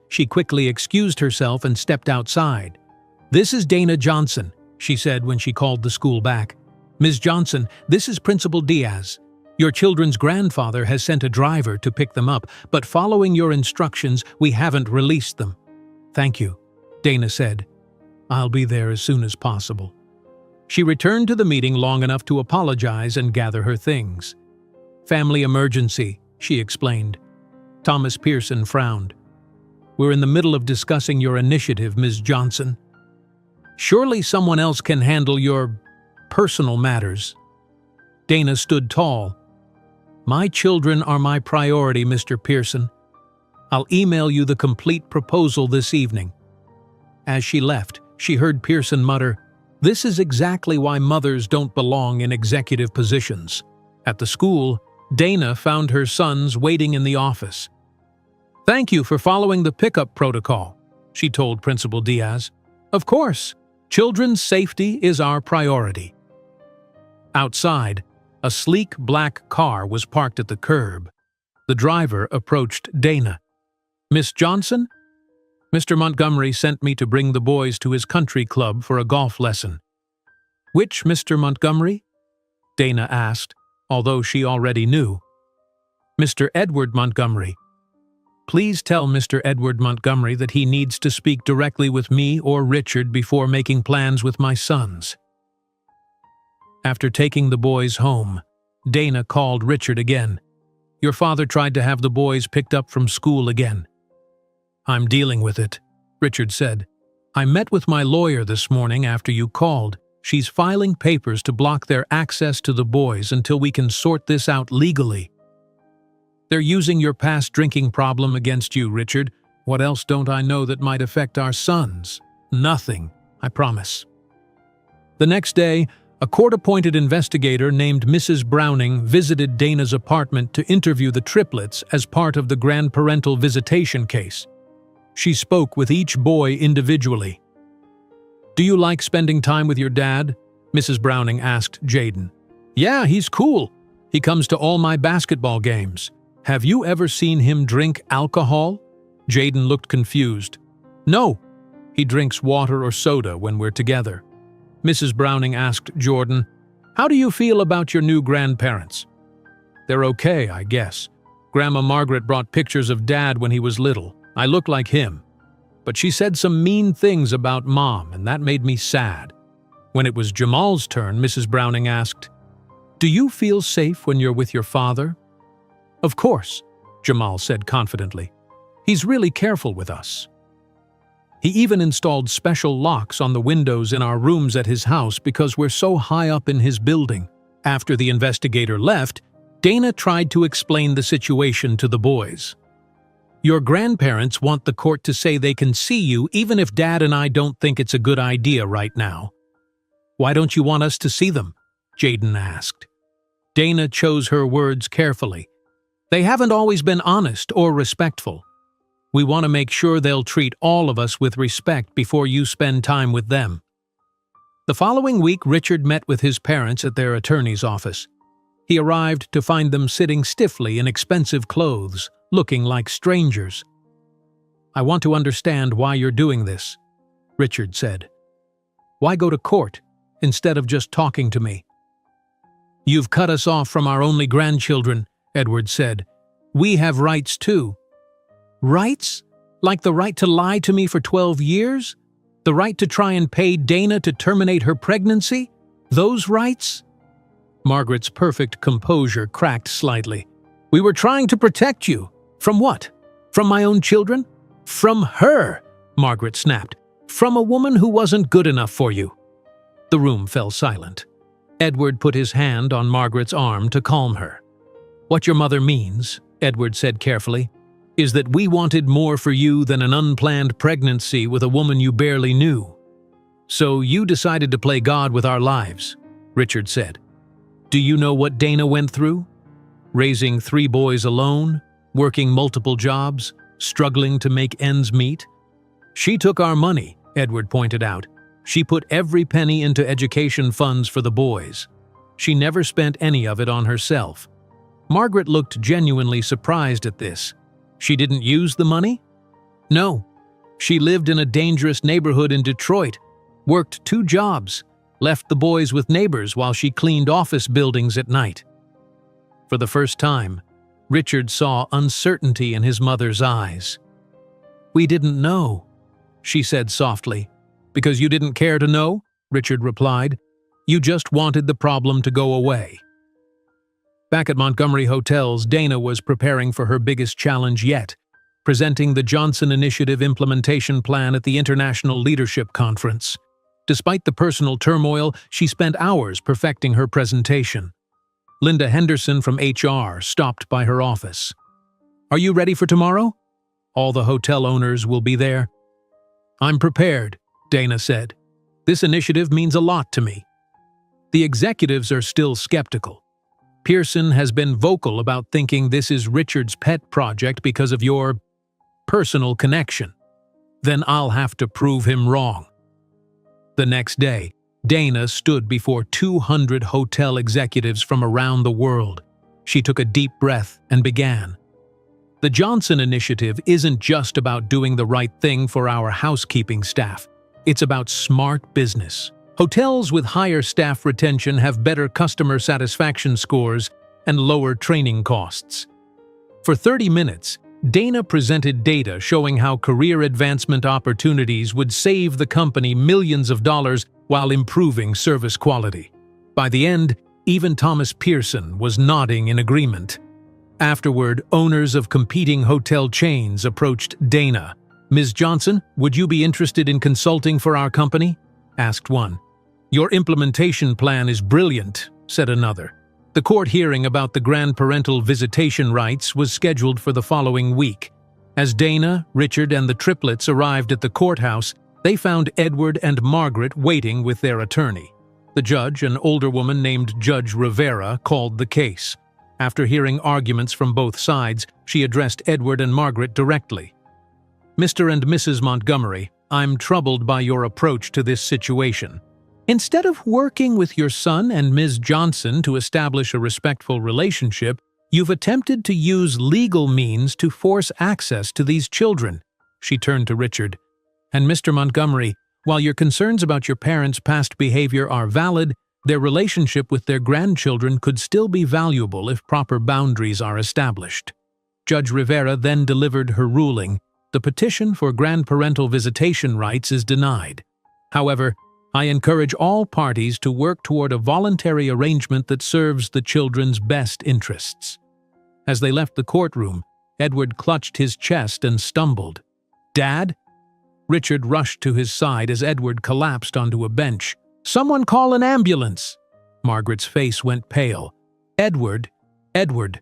Speaker 1: She quickly excused herself and stepped outside. This is Dana Johnson. she said when she called the school back. "Ms. Johnson, this is Principal Diaz. Your children's grandfather has sent a driver to pick them up, but following your instructions, we haven't released them." "Thank you," Dana said. "I'll be there as soon as possible." She returned to the meeting long enough to apologize and gather her things. "Family emergency," she explained. Thomas Pearson frowned. "We're in the middle of discussing your initiative, Ms. Johnson. Surely someone else can handle your personal matters." Dana stood tall. "My children are my priority, Mr. Pearson. I'll email you the complete proposal this evening." As she left, she heard Pearson mutter, "This is exactly why mothers don't belong in executive positions." At the school, Dana found her sons waiting in the office. "Thank you for following the pickup protocol," she told Principal Diaz. "Of course, children's safety is our priority." Outside, a sleek black car was parked at the curb. The driver approached Dana. "Miss Johnson? Mr. Montgomery sent me to bring the boys to his country club for a golf lesson." "Which Mr. Montgomery?" Dana asked, although she already knew. "Mr. Edward Montgomery. Please tell Mr. Edward Montgomery that he needs to speak directly with me or Richard before making plans with my sons." After taking the boys home, Dana called Richard again. "Your father tried to have the boys picked up from school again." "I'm dealing with it," Richard said. "I met with my lawyer this morning after you called. She's filing papers to block their access to the boys until we can sort this out legally." "They're using your past drinking problem against you, Richard. What else don't I know that might affect our sons? Nothing, I promise." The next day, a court-appointed investigator named Mrs. Browning visited Dana's apartment to interview the triplets as part of the grandparental visitation case. She spoke with each boy individually. "Do you like spending time with your dad?" Mrs. Browning asked Jaden. "Yeah, he's cool. He comes to all my basketball games." "Have you ever seen him drink alcohol?" Jaden looked confused. "No, he drinks water or soda when we're together." Mrs. Browning asked Jordan, "How do you feel about your new grandparents?" "They're okay, I guess. Grandma Margaret brought pictures of Dad when he was little. I look like him. But she said some mean things about Mom, and that made me sad." When it was Jamal's turn, Mrs. Browning asked, "Do you feel safe when you're with your father?" "Of course," Jamal said confidently. "He's really careful with us. He even installed special locks on the windows in our rooms at his house because we're so high up in his building." After the investigator left, Dana tried to explain the situation to the boys. "Your grandparents want the court to say they can see you even if Dad and I don't think it's a good idea right now." "Why don't you want us to see them?" Jaden asked. Dana chose her words carefully. "They haven't always been honest or respectful. We want to make sure they'll treat all of us with respect before you spend time with them." The following week, Richard met with his parents at their attorney's office. He arrived to find them sitting stiffly in expensive clothes, looking like strangers. "I want to understand why you're doing this," Richard said. "Why go to court instead of just talking to me?" "You've cut us off from our only grandchildren," Edward said. "We have rights too." "Rights? Like the right to lie to me for 12 years? The right to try and pay Dana to terminate her pregnancy? Those rights?" Margaret's perfect composure cracked slightly. "We were trying to protect you. From what? From my own children?" "From her," Margaret snapped. "From a woman who wasn't good enough for you." The room fell silent. Edward put his hand on Margaret's arm to calm her. "What your mother means," Edward said carefully, "is that we wanted more for you than an unplanned pregnancy with a woman you barely knew. So you decided to play God with our lives," Richard said. "Do you know what Dana went through? Raising 3 boys alone, working multiple jobs, struggling to make ends meet. She took our money," Edward pointed out. "She put every penny into education funds for the boys. She never spent any of it on herself." Margaret looked genuinely surprised at this. "She didn't use the money?" "No. She lived in a dangerous neighborhood in Detroit. worked 2 jobs, left the boys with neighbors while she cleaned office buildings at night. For the first time, Richard saw uncertainty in his mother's eyes. "We didn't know," she said softly. "Because you didn't care to know?" Richard replied. "You just wanted the problem to go away." Back at Montgomery Hotels, Dana was preparing for her biggest challenge yet, presenting the Johnson Initiative implementation plan at the International Leadership Conference. Despite the personal turmoil, she spent hours perfecting her presentation. Linda Henderson from HR stopped by her office. "Are you ready for tomorrow? All the hotel owners will be there." "I'm prepared," Dana said. "This initiative means a lot to me." The executives are still skeptical. Pearson has been vocal about thinking this is Richard's pet project because of your personal connection. Then I'll have to prove him wrong. The next day, Dana stood before 200 hotel executives from around the world. She took a deep breath and began. "The Johnson Initiative isn't just about doing the right thing for our housekeeping staff. It's about smart business. Hotels with higher staff retention have better customer satisfaction scores and lower training costs." For 30 minutes, Dana presented data showing how career advancement opportunities would save the company millions of dollars while improving service quality. By the end, even Thomas Pearson was nodding in agreement. Afterward, owners of competing hotel chains approached Dana. "Ms. Johnson, would you be interested in consulting for our company?" asked one. "Your implementation plan is brilliant," said another. The court hearing about the grandparental visitation rights was scheduled for the following week. As Dana, Richard, and the triplets arrived at the courthouse, they found Edward and Margaret waiting with their attorney. The judge, an older woman named Judge Rivera, called the case. After hearing arguments from both sides, she addressed Edward and Margaret directly. "Mr. and Mrs. Montgomery, I'm troubled by your approach to this situation. Instead of working with your son and Ms. Johnson to establish a respectful relationship, you've attempted to use legal means to force access to these children." She turned to Richard. "And Mr. Montgomery, while your concerns about your parents' past behavior are valid, their relationship with their grandchildren could still be valuable if proper boundaries are established." Judge Rivera then delivered her ruling. The petition for grandparental visitation rights is denied. However, I encourage all parties to work toward a voluntary arrangement that serves the children's best interests. As they left the courtroom, Edward clutched his chest and stumbled. "Dad?" Richard rushed to his side as Edward collapsed onto a bench. "Someone call an ambulance!" Margaret's face went pale. "Edward! Edward!"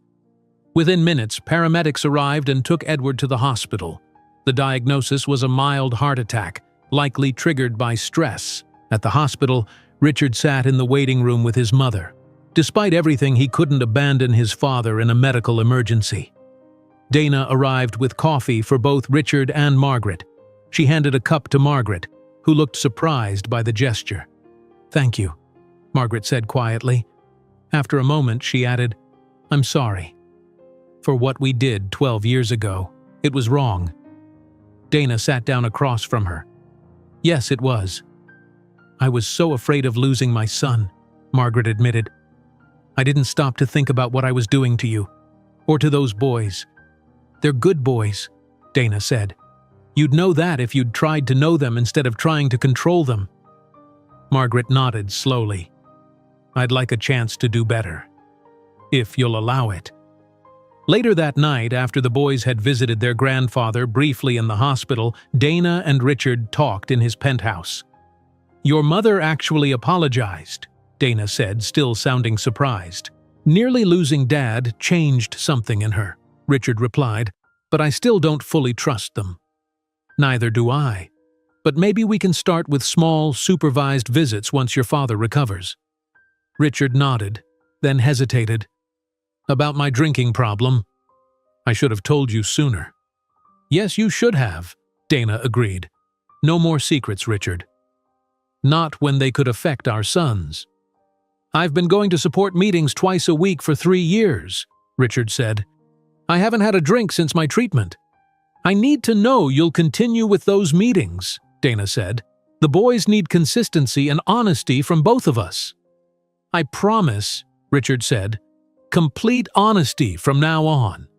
Speaker 1: Within minutes, paramedics arrived and took Edward to the hospital. The diagnosis was a mild heart attack, likely triggered by stress. At the hospital, Richard sat in the waiting room with his mother. Despite everything, he couldn't abandon his father in a medical emergency. Dana arrived with coffee for both Richard and Margaret. She handed a cup to Margaret, who looked surprised by the gesture. "Thank you," Margaret said quietly. After a moment, she added, "I'm sorry for what we did 12 years ago. It was wrong." Dana sat down across from her. "Yes, it was. I was so afraid of losing my son," Margaret admitted. "I didn't stop to think about what I was doing to you, or to those boys. They're good boys," Dana said. "You'd know that if you'd tried to know them instead of trying to control them." Margaret nodded slowly. "I'd like a chance to do better, if you'll allow it." Later that night, after the boys had visited their grandfather briefly in the hospital, Dana and Richard talked in his penthouse. "Your mother actually apologized," Dana said, still sounding surprised. "Nearly losing Dad changed something in her," Richard replied, "but I still don't fully trust them." "Neither do I. But maybe we can start with small, supervised visits once your father recovers." Richard nodded, then hesitated. "About my drinking problem? I should have told you sooner." "Yes, you should have," Dana agreed. "No more secrets, Richard. Not when they could affect our sons." "I've been going to support meetings twice a week for 3 years," Richard said. "I haven't had a drink since my treatment." "I need to know you'll continue with those meetings," Dana said. The boys need consistency and honesty from both of us." "I promise," Richard said. "Complete honesty from now on."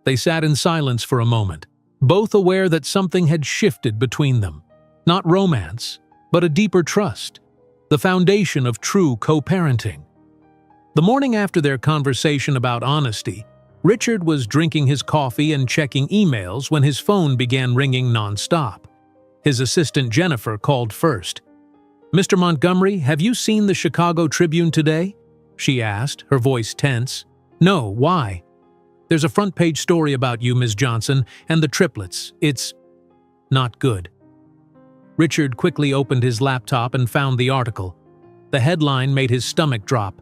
Speaker 1: They sat in silence for a moment, both aware that something had shifted between them. Not romance, but a deeper trust, the foundation of true co-parenting. The morning after their conversation about honesty, Richard was drinking his coffee and checking emails when his phone began ringing non-stop. His assistant Jennifer called first. "Mr. Montgomery, have you seen the Chicago Tribune today?" she asked, her voice tense. "No, why?" "There's a front-page story about you, Ms. Johnson, and the triplets. It's not good." Richard quickly opened his laptop and found the article. The headline made his stomach drop.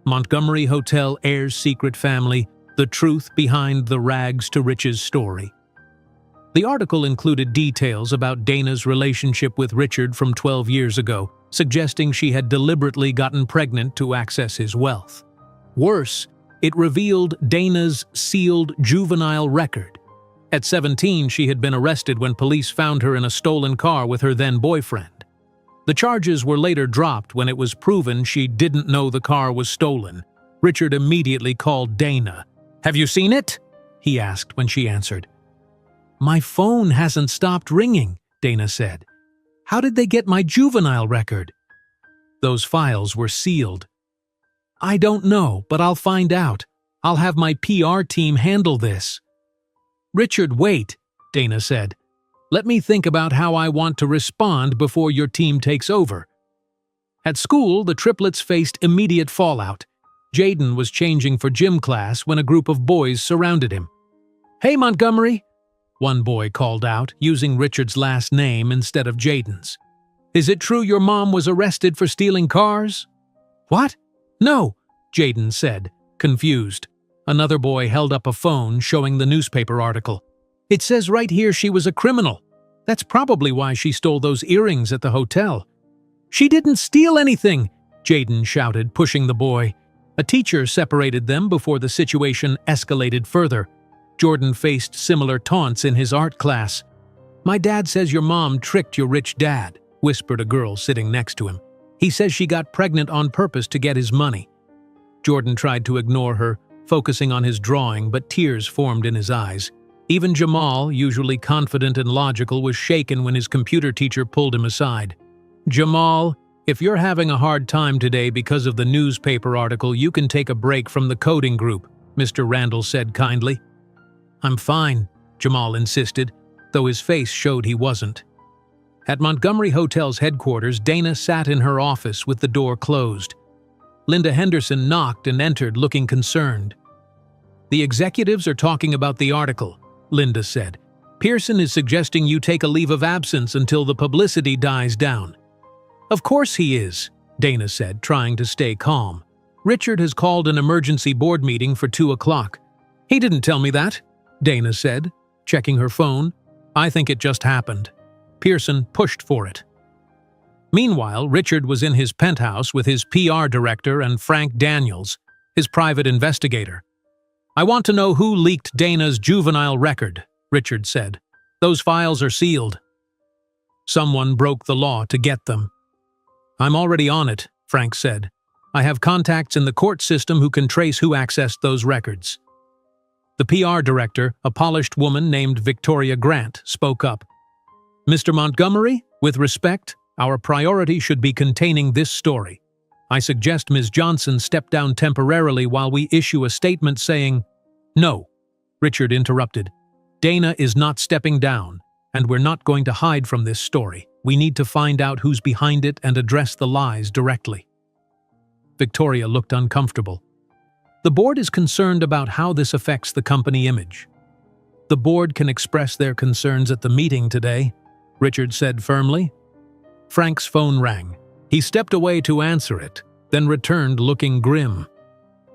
Speaker 1: "Montgomery Hotel Heirs Secret Family, the truth behind the rags to riches story." The article included details about Dana's relationship with Richard from 12 years ago, suggesting she had deliberately gotten pregnant to access his wealth. Worse, it revealed Dana's sealed juvenile record. At 17, she had been arrested when police found her in a stolen car with her then-boyfriend. The charges were later dropped when it was proven she didn't know the car was stolen. Richard immediately called Dana. "Have you seen it?" he asked when she answered. "My phone hasn't stopped ringing," Dana said. "How did they get my juvenile record?" "Those files were sealed." "I don't know, but I'll find out. I'll have my PR team handle this." "Richard, wait," Dana said. "Let me think about how I want to respond before your team takes over." At school, the triplets faced immediate fallout. Jaden was changing for gym class when a group of boys surrounded him. "Hey, Montgomery," one boy called out, using Richard's last name instead of Jaden's. "Is it true your mom was arrested for stealing cars?" "What? No," Jaden said, confused. Another boy held up a phone showing the newspaper article. "It says right here she was a criminal. That's probably why she stole those earrings at the hotel." "She didn't steal anything," Jaden shouted, pushing the boy. A teacher separated them before the situation escalated further. Jordan faced similar taunts in his art class. "My dad says your mom tricked your rich dad," whispered a girl sitting next to him. "He says she got pregnant on purpose to get his money." Jordan tried to ignore her, focusing on his drawing, but tears formed in his eyes. Even Jamal, usually confident and logical, was shaken when his computer teacher pulled him aside. "Jamal, if you're having a hard time today because of the newspaper article, you can take a break from the coding group," Mr. Randall said kindly. "I'm fine," Jamal insisted, though his face showed he wasn't. At Montgomery Hotel's headquarters, Dana sat in her office with the door closed. Linda Henderson knocked and entered, looking concerned. "The executives are talking about the article," Linda said. "Pearson is suggesting you take a leave of absence until the publicity dies down." "Of course he is," Dana said, trying to stay calm. "Richard has called an emergency board meeting for 2 o'clock. "He didn't tell me that," Dana said, checking her phone. "I think it just happened." Pearson pushed for it. Meanwhile, Richard was in his penthouse with his PR director and Frank Daniels, his private investigator. "I want to know who leaked Dana's juvenile record," Richard said. "Those files are sealed." "Someone broke the law to get them." "I'm already on it," Frank said. "I have contacts in the court system who can trace who accessed those records." The PR director, a polished woman named Victoria Grant, spoke up. "Mr. Montgomery, with respect, our priority should be containing this story. I suggest Ms. Johnson step down temporarily while we issue a statement saying—" "No," Richard interrupted. "Dana is not stepping down, and we're not going to hide from this story. We need to find out who's behind it and address the lies directly." Victoria looked uncomfortable. "The board is concerned about how this affects the company image." "The board can express their concerns at the meeting today," Richard said firmly. Frank's phone rang. He stepped away to answer it, then returned looking grim.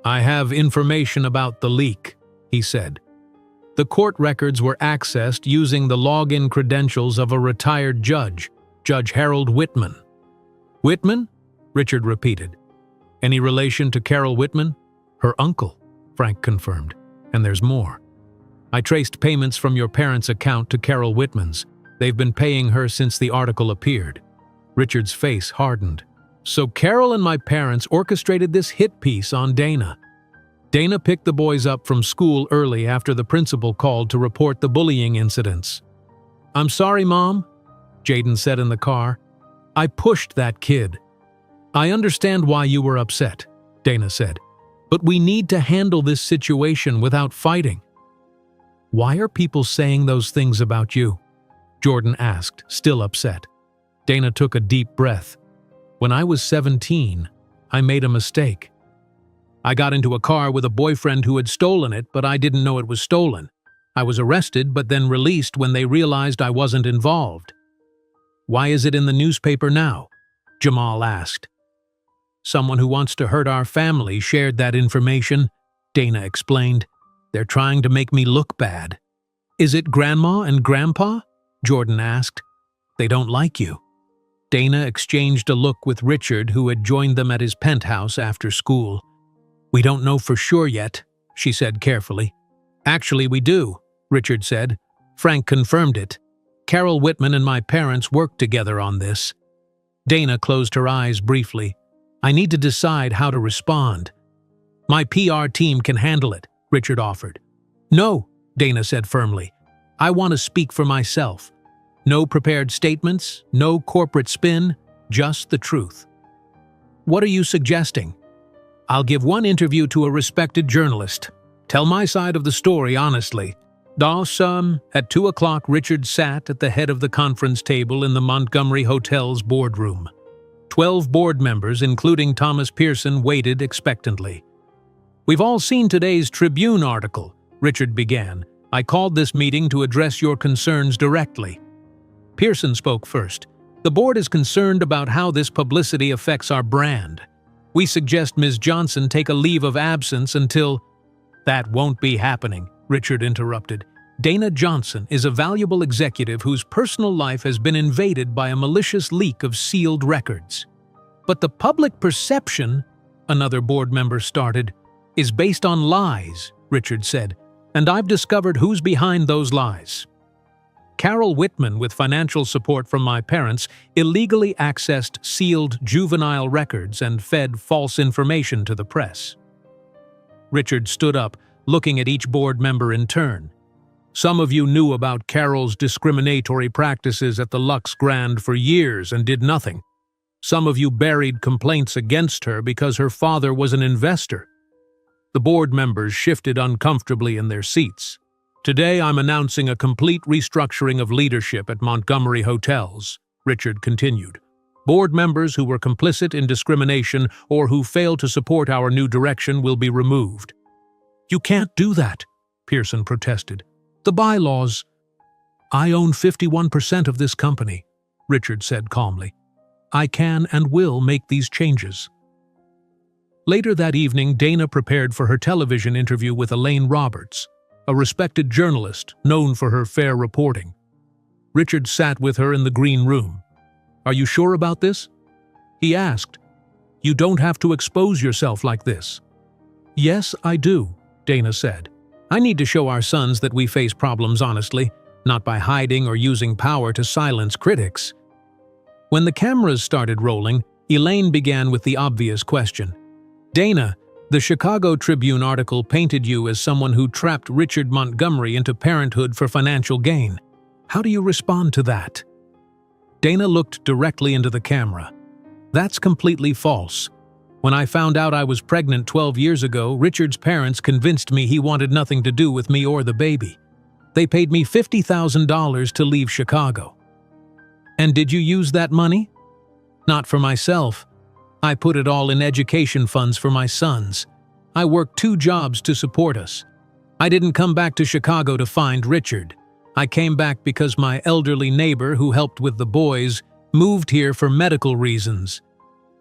Speaker 1: "I have information about the leak," he said. The court records were accessed using the login credentials of a retired judge, Judge Harold Whitman. "Whitman?" Richard repeated. "Any relation to Carol Whitman?" "Her uncle," Frank confirmed. "And there's more. I traced payments from your parents' account to Carol Whitman's. They've been paying her since the article appeared. Richard's face hardened. So Carol and my parents orchestrated this hit piece on Dana. Dana picked the boys up from school early after the principal called to report the bullying incidents. "I'm sorry, Mom," Jaden said in the car. "I pushed that kid." "I understand why you were upset," Dana said, "but we need to handle this situation without fighting." "Why are people saying those things about you?" Jordan asked, still upset. Dana took a deep breath. "When I was 17, I made a mistake. I got into a car with a boyfriend who had stolen it, but I didn't know it was stolen. I was arrested but then released when they realized I wasn't involved." "Why is it in the newspaper now?" Jamal asked. "Someone who wants to hurt our family shared that information," Dana explained. "They're trying to make me look bad." "Is it Grandma and Grandpa?" Jordan asked. "They don't like you." Dana exchanged a look with Richard, who had joined them at his penthouse after school. "We don't know for sure yet," she said carefully. "Actually, we do," Richard said. "Frank confirmed it. Carol Whitman and my parents worked together on this." Dana closed her eyes briefly. "I need to decide how to respond." "My PR team can handle it," Richard offered. "No," Dana said firmly. "I want to speak for myself. No prepared statements, no corporate spin, just the truth." "What are you suggesting?" "I'll give one interview to a respected journalist. Tell my side of the story honestly." At 2 o'clock, Richard sat at the head of the conference table in the Montgomery Hotel's boardroom. 12 board members, including Thomas Pearson, waited expectantly. "We've all seen today's Tribune article," Richard began. "I called this meeting to address your concerns directly." Pearson spoke first. "The board is concerned about how this publicity affects our brand. We suggest Ms. Johnson take a leave of absence until—" "That won't be happening," Richard interrupted. "Dana Johnson is a valuable executive whose personal life has been invaded by a malicious leak of sealed records." "But the public perception," another board member started, "is based on lies," Richard said, "and I've discovered who's behind those lies. Carol Whitman, with financial support from my parents, illegally accessed sealed juvenile records and fed false information to the press." Richard stood up, looking at each board member in turn. "Some of you knew about Carol's discriminatory practices at the Lux Grand for years and did nothing. Some of you buried complaints against her because her father was an investor." The board members shifted uncomfortably in their seats. "Today I'm announcing a complete restructuring of leadership at Montgomery Hotels," Richard continued. "Board members who were complicit in discrimination or who failed to support our new direction will be removed." "You can't do that," Pearson protested. "The bylaws—" "I own 51% of this company," Richard said calmly. "I can and will make these changes." Later that evening, Dana prepared for her television interview with Elaine Roberts, a respected journalist known for her fair reporting. Richard sat with her in the green room. "Are you sure about this?" he asked. "You don't have to expose yourself like this." "Yes, I do," Dana said. "I need to show our sons that we face problems honestly, not by hiding or using power to silence critics." When the cameras started rolling, Elaine began with the obvious question. "Dana, the Chicago Tribune article painted you as someone who trapped Richard Montgomery into parenthood for financial gain. How do you respond to that?" Dana looked directly into the camera. "That's completely false. When I found out I was pregnant 12 years ago, Richard's parents convinced me he wanted nothing to do with me or the baby. They paid me $50,000 to leave Chicago." "And did you use that money?" "Not for myself. I put it all in education funds for my sons. I worked 2 jobs to support us. I didn't come back to Chicago to find Richard. I came back because my elderly neighbor who helped with the boys moved here for medical reasons."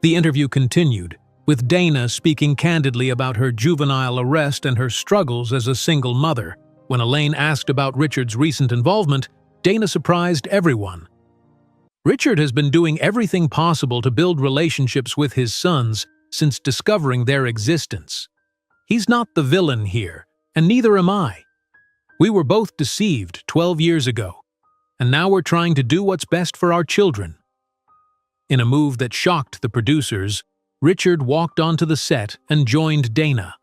Speaker 1: The interview continued, with Dana speaking candidly about her juvenile arrest and her struggles as a single mother. When Elaine asked about Richard's recent involvement, Dana surprised everyone. "Richard has been doing everything possible to build relationships with his sons since discovering their existence. He's not the villain here, and neither am I. We were both deceived 12 years ago, and now we're trying to do what's best for our children." In a move that shocked the producers, Richard walked onto the set and joined Dana.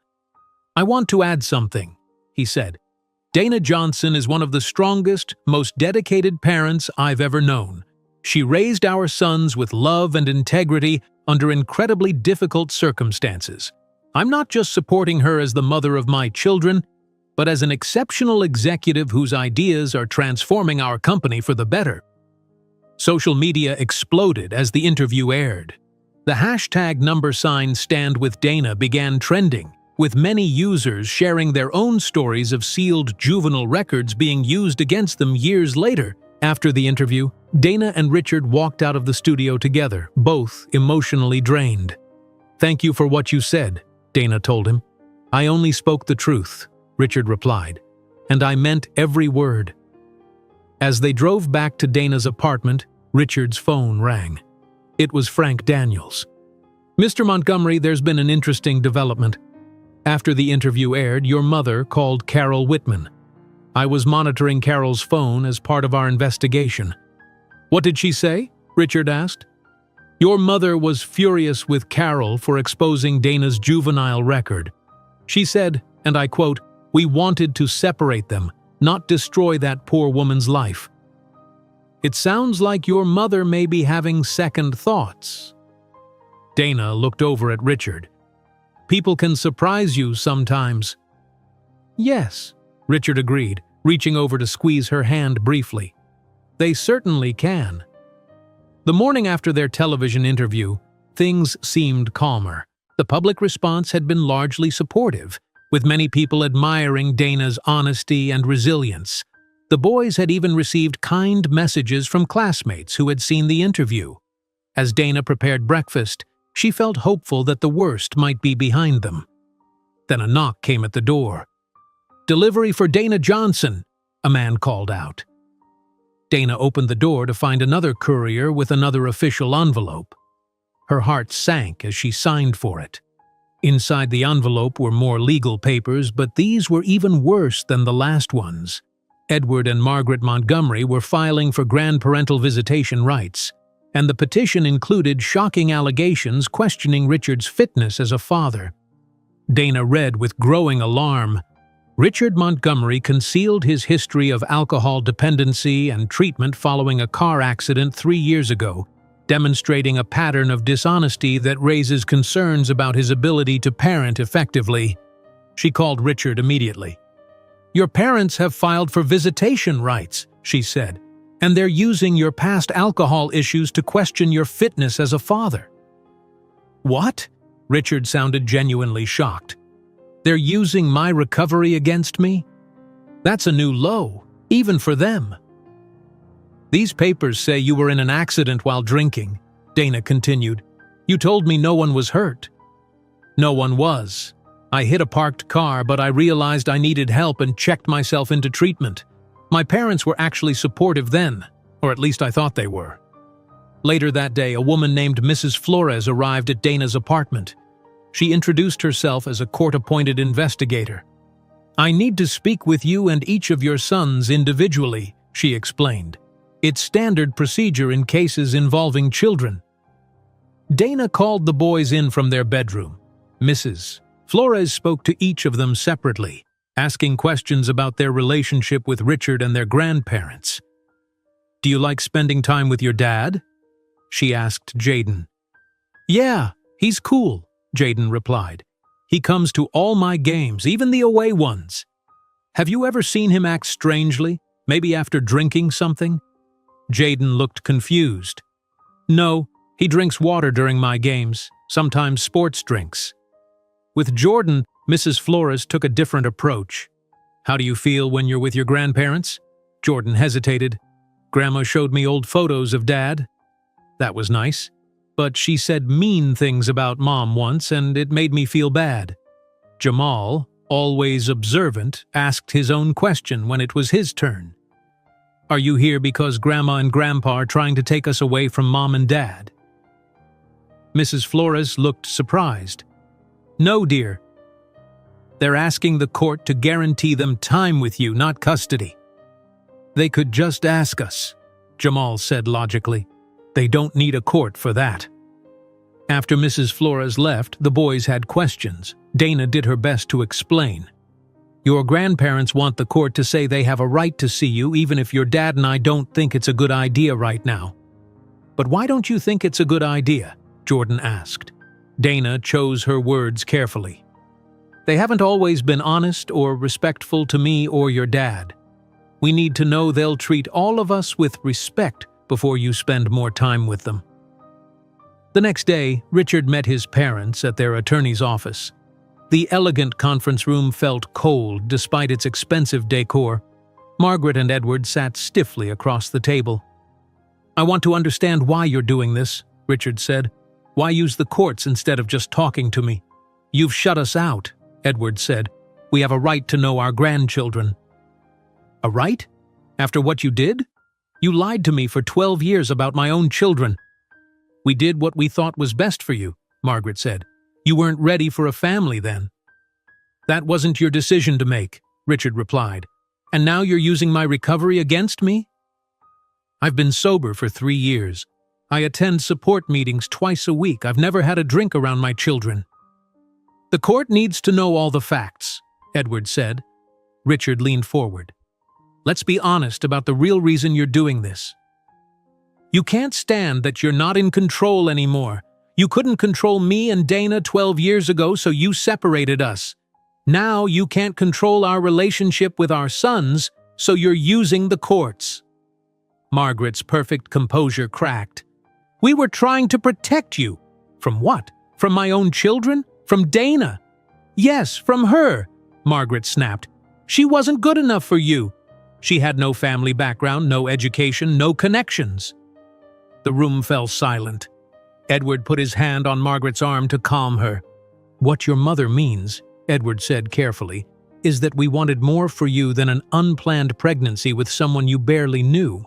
Speaker 1: "I want to add something," he said. "Dana Johnson is one of the strongest, most dedicated parents I've ever known. She raised our sons with love and integrity under incredibly difficult circumstances. I'm not just supporting her as the mother of my children, but as an exceptional executive whose ideas are transforming our company for the better." Social media exploded as the interview aired. The hashtag #Stand with Dana began trending, with many users sharing their own stories of sealed juvenile records being used against them years later. After the interview, Dana and Richard walked out of the studio together, both emotionally drained. "Thank you for what you said," Dana told him. "I only spoke the truth," Richard replied, "and I meant every word." As they drove back to Dana's apartment, Richard's phone rang. It was Frank Daniels. "Mr. Montgomery, there's been an interesting development. After the interview aired, your mother called Carol Whitman. I was monitoring Carol's phone as part of our investigation." "What did she say?" Richard asked. "Your mother was furious with Carol for exposing Dana's juvenile record. She said, and I quote, 'We wanted to separate them, not destroy that poor woman's life.' It sounds like your mother may be having second thoughts." Dana looked over at Richard. "People can surprise you sometimes." "Yes," Richard agreed, reaching over to squeeze her hand briefly. "They certainly can." The morning after their television interview, things seemed calmer. The public response had been largely supportive, with many people admiring Dana's honesty and resilience. The boys had even received kind messages from classmates who had seen the interview. As Dana prepared breakfast, she felt hopeful that the worst might be behind them. Then a knock came at the door. "Delivery for Dana Johnson," a man called out. Dana opened the door to find another courier with another official envelope. Her heart sank as she signed for it. Inside the envelope were more legal papers, but these were even worse than the last ones. Edward and Margaret Montgomery were filing for grandparental visitation rights, and the petition included shocking allegations questioning Richard's fitness as a father. Dana read with growing alarm. Richard Montgomery concealed his history of alcohol dependency and treatment following a car accident 3 years ago, demonstrating a pattern of dishonesty that raises concerns about his ability to parent effectively. She called Richard immediately. "Your parents have filed for visitation rights," she said, "and they're using your past alcohol issues to question your fitness as a father." "What?" Richard sounded genuinely shocked. "They're using my recovery against me? That's a new low, even for them." "These papers say you were in an accident while drinking," Dana continued. "You told me no one was hurt." "No one was. I hit a parked car, but I realized I needed help and checked myself into treatment. My parents were actually supportive then, or at least I thought they were." Later that day, a woman named Mrs. Flores arrived at Dana's apartment. She introduced herself as a court-appointed investigator. "I need to speak with you and each of your sons individually," she explained. "It's standard procedure in cases involving children." Dana called the boys in from their bedroom. Mrs. Flores spoke to each of them separately, asking questions about their relationship with Richard and their grandparents. "Do you like spending time with your dad?" she asked Jaden. "Yeah, he's cool," Jaden replied. "He comes to all my games, even the away ones." "Have you ever seen him act strangely, maybe after drinking something?" Jaden looked confused. "No, he drinks water during my games, sometimes sports drinks." With Jordan, Mrs. Flores took a different approach. "How do you feel when you're with your grandparents?" Jordan hesitated. "Grandma showed me old photos of Dad. That was nice. But she said mean things about Mom once, and it made me feel bad." Jamal, always observant, asked his own question when it was his turn. "Are you here because Grandma and Grandpa are trying to take us away from Mom and Dad?" Mrs. Flores looked surprised. "No, dear. They're asking the court to guarantee them time with you, not custody." "They could just ask us," Jamal said logically. They don't need a court for that. After Mrs. Flores left, the boys had questions. Dana did her best to explain. Your grandparents want the court to say they have a right to see you even if your dad and I don't think it's a good idea right now. But why don't you think it's a good idea? Jordan asked. Dana chose her words carefully. They haven't always been honest or respectful to me or your dad. We need to know they'll treat all of us with respect before you spend more time with them. The next day, Richard met his parents at their attorney's office. The elegant conference room felt cold despite its expensive decor. Margaret and Edward sat stiffly across the table. I want to understand why you're doing this, Richard said. Why use the courts instead of just talking to me? You've shut us out, Edward said. We have a right to know our grandchildren. A right? After what you did? You lied to me for 12 years about my own children. We did what we thought was best for you, Margaret said. You weren't ready for a family then. That wasn't your decision to make, Richard replied. And now you're using my recovery against me? I've been sober for 3 years. I attend support meetings twice a week. I've never had a drink around my children. The court needs to know all the facts, Edward said. Richard leaned forward. Let's be honest about the real reason you're doing this. You can't stand that you're not in control anymore. You couldn't control me and Dana 12 years ago, so you separated us. Now you can't control our relationship with our sons, so you're using the courts. Margaret's perfect composure cracked. We were trying to protect you. From what? From my own children? From Dana? Yes, from her, Margaret snapped. She wasn't good enough for you. She had no family background, no education, no connections. The room fell silent. Edward put his hand on Margaret's arm to calm her. What your mother means, Edward said carefully, is that we wanted more for you than an unplanned pregnancy with someone you barely knew.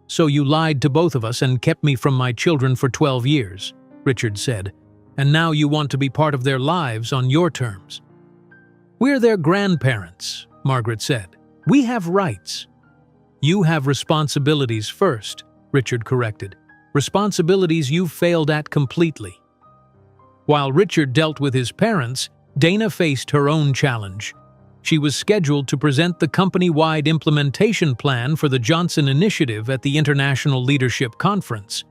Speaker 1: So you lied to both of us and kept me from my children for 12 years, Richard said, and now you want to be part of their lives on your terms. We're their grandparents, Margaret said. We have rights. You have responsibilities first, Richard corrected. Responsibilities you've failed at completely. While Richard dealt with his parents, Dana faced her own challenge. She was scheduled to present the company-wide implementation plan for the Johnson Initiative at the International Leadership Conference.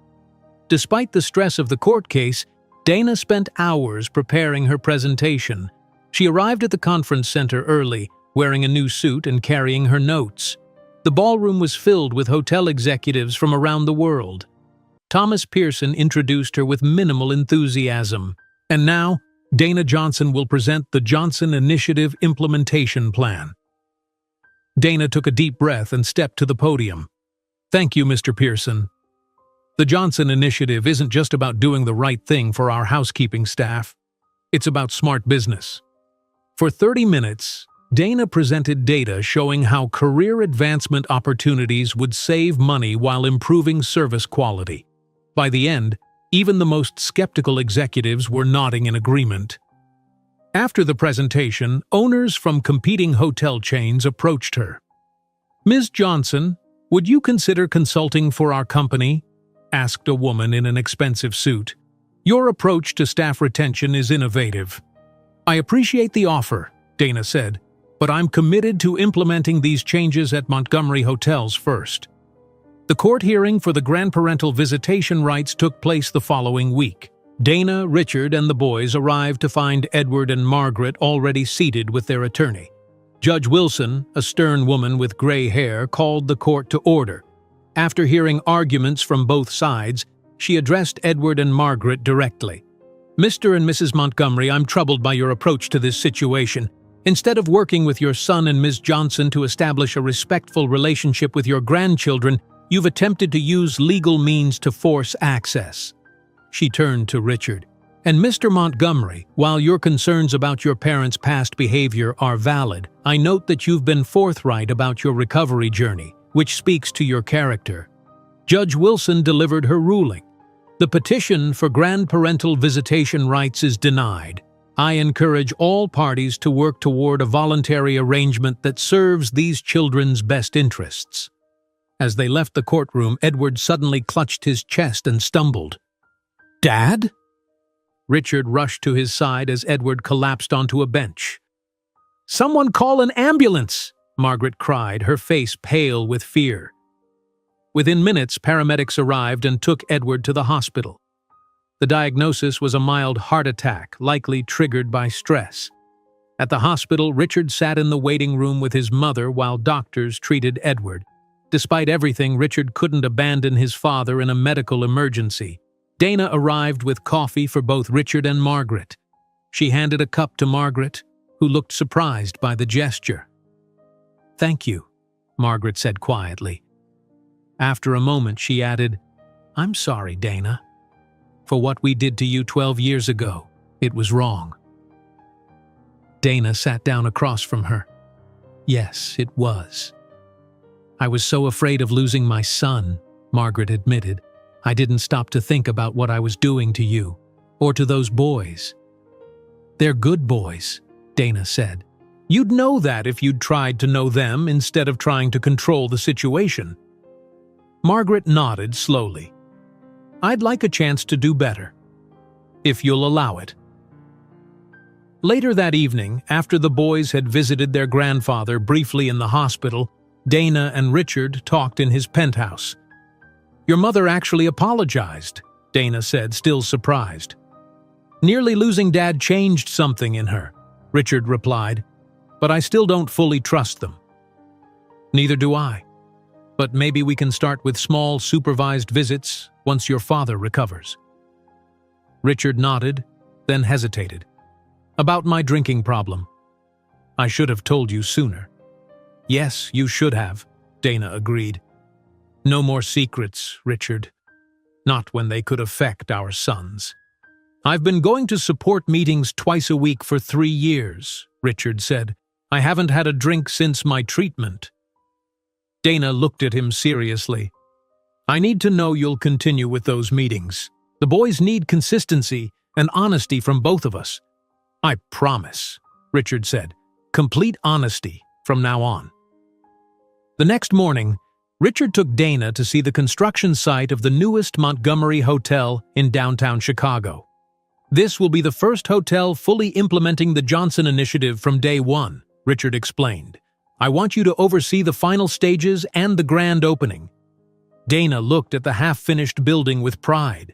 Speaker 1: Despite the stress of the court case, Dana spent hours preparing her presentation. She arrived at the conference center early, wearing a new suit and carrying her notes. The ballroom was filled with hotel executives from around the world. Thomas Pearson introduced her with minimal enthusiasm. And now, Dana Johnson will present the Johnson Initiative Implementation Plan. Dana took a deep breath and stepped to the podium. Thank you, Mr. Pearson. The Johnson Initiative isn't just about doing the right thing for our housekeeping staff. It's about smart business. For 30 minutes, Dana presented data showing how career advancement opportunities would save money while improving service quality. By the end, even the most skeptical executives were nodding in agreement. After the presentation, owners from competing hotel chains approached her. Ms. Johnson, would you consider consulting for our company? Asked a woman in an expensive suit. Your approach to staff retention is innovative. I appreciate the offer, Dana said, but I'm committed to implementing these changes at Montgomery hotels first. The court hearing for the grandparental visitation rights took place the following week. Dana, Richard, and the boys arrived to find Edward and Margaret already seated with their attorney. Judge Wilson, a stern woman with gray hair, called the court to order. After hearing arguments from both sides, she addressed Edward and Margaret directly. Mr. and Mrs. Montgomery, I'm troubled by your approach to this situation. Instead of working with your son and Ms. Johnson to establish a respectful relationship with your grandchildren, you've attempted to use legal means to force access. She turned to Richard. And Mr. Montgomery, while your concerns about your parents' past behavior are valid, I note that you've been forthright about your recovery journey, which speaks to your character. Judge Wilson delivered her ruling. The petition for grandparental visitation rights is denied. I encourage all parties to work toward a voluntary arrangement that serves these children's best interests. As they left the courtroom, Edward suddenly clutched his chest and stumbled. "Dad?" Richard rushed to his side as Edward collapsed onto a bench. "Someone call an ambulance!" Margaret cried, her face pale with fear. Within minutes, paramedics arrived and took Edward to the hospital. The diagnosis was a mild heart attack, likely triggered by stress. At the hospital, Richard sat in the waiting room with his mother while doctors treated Edward. Despite everything, Richard couldn't abandon his father in a medical emergency. Dana arrived with coffee for both Richard and Margaret. She handed a cup to Margaret, who looked surprised by the gesture. "Thank you," Margaret said quietly. After a moment, she added, "I'm sorry, Dana. For what we did to you 12 years ago, it was wrong." Dana sat down across from her. "Yes, it was. I was so afraid of losing my son," Margaret admitted. "I didn't stop to think about what I was doing to you, or to those boys." "They're good boys," Dana said. "You'd know that if you'd tried to know them instead of trying to control the situation." Margaret nodded slowly. "I'd like a chance to do better, if you'll allow it." Later that evening, after the boys had visited their grandfather briefly in the hospital, Dana and Richard talked in his penthouse. "Your mother actually apologized," Dana said, still surprised. "Nearly losing Dad changed something in her," Richard replied, "but I still don't fully trust them." "Neither do I. But maybe we can start with small, supervised visits once your father recovers." Richard nodded, then hesitated. "About my drinking problem. I should have told you sooner." "Yes, you should have," Dana agreed. "No more secrets, Richard. Not when they could affect our sons." "I've been going to support meetings twice a week for 3 years," Richard said. "I haven't had a drink since my treatment." Dana looked at him seriously. "I need to know you'll continue with those meetings. The boys need consistency and honesty from both of us." "I promise," Richard said. "Complete honesty from now on." The next morning, Richard took Dana to see the construction site of the newest Montgomery Hotel in downtown Chicago. "This will be the first hotel fully implementing the Johnson Initiative from day one," Richard explained. "I want you to oversee the final stages and the grand opening." Dana looked at the half-finished building with pride.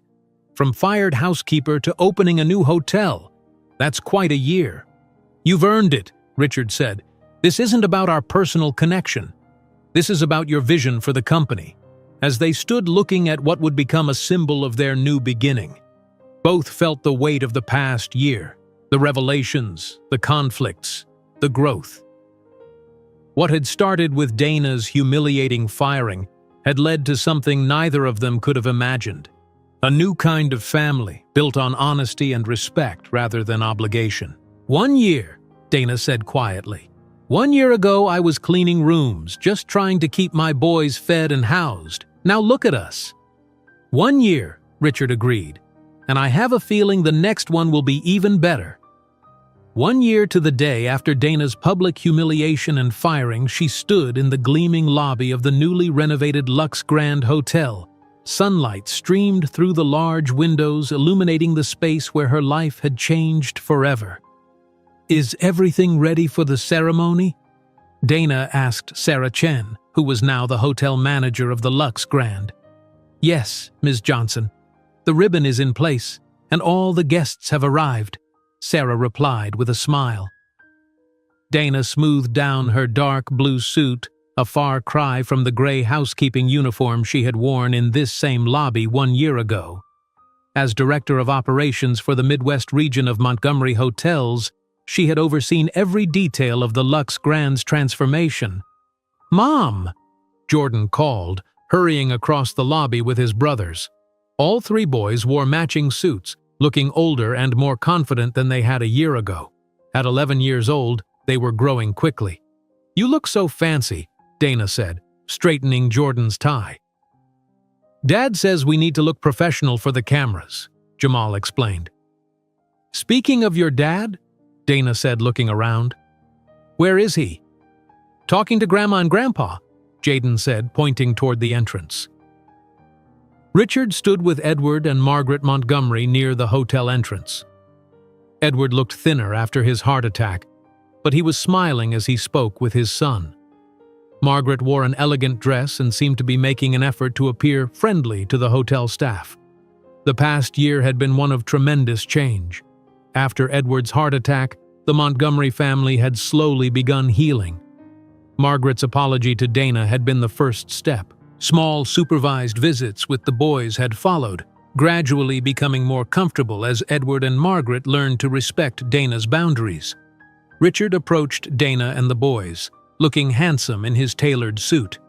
Speaker 1: From fired housekeeper to opening a new hotel, that's quite a year. "You've earned it," Richard said. "This isn't about our personal connection. This is about your vision for the company." As they stood looking at what would become a symbol of their new beginning, both felt the weight of the past year, the revelations, the conflicts, the growth. What had started with Dana's humiliating firing had led to something neither of them could have imagined. A new kind of family, built on honesty and respect rather than obligation. "1 year," Dana said quietly. "1 year ago I was cleaning rooms, just trying to keep my boys fed and housed. Now look at us." "1 year," Richard agreed. "And I have a feeling the next one will be even better." 1 year to the day after Dana's public humiliation and firing, she stood in the gleaming lobby of the newly renovated Lux Grand Hotel. Sunlight streamed through the large windows, illuminating the space where her life had changed forever. "Is everything ready for the ceremony?" Dana asked Sarah Chen, who was now the hotel manager of the Lux Grand. "Yes, Ms. Johnson. The ribbon is in place, and all the guests have arrived," Sarah replied with a smile. Dana smoothed down her dark blue suit, a far cry from the gray housekeeping uniform she had worn in this same lobby 1 year ago. As director of operations for the Midwest region of Montgomery Hotels, she had overseen every detail of the Lux Grand's transformation. "Mom!" Jordan called, hurrying across the lobby with his brothers. All 3 boys wore matching suits, looking older and more confident than they had a year ago. At 11 years old, they were growing quickly. "You look so fancy," Dana said, straightening Jordan's tie. "Dad says we need to look professional for the cameras," Jamal explained. "Speaking of your dad," Dana said, looking around. "Where is he?" "Talking to Grandma and Grandpa. Jaden said, pointing toward the entrance. Richard stood with Edward and Margaret Montgomery near the hotel entrance. Edward looked thinner after his heart attack, but he was smiling as he spoke with his son. Margaret wore an elegant dress and seemed to be making an effort to appear friendly to the hotel staff. The past year had been one of tremendous change. After Edward's heart attack, the Montgomery family had slowly begun healing. Margaret's apology to Dana had been the first step. Small supervised visits with the boys had followed, gradually becoming more comfortable as Edward and Margaret learned to respect Dana's boundaries. Richard approached Dana and the boys, looking handsome in his tailored suit.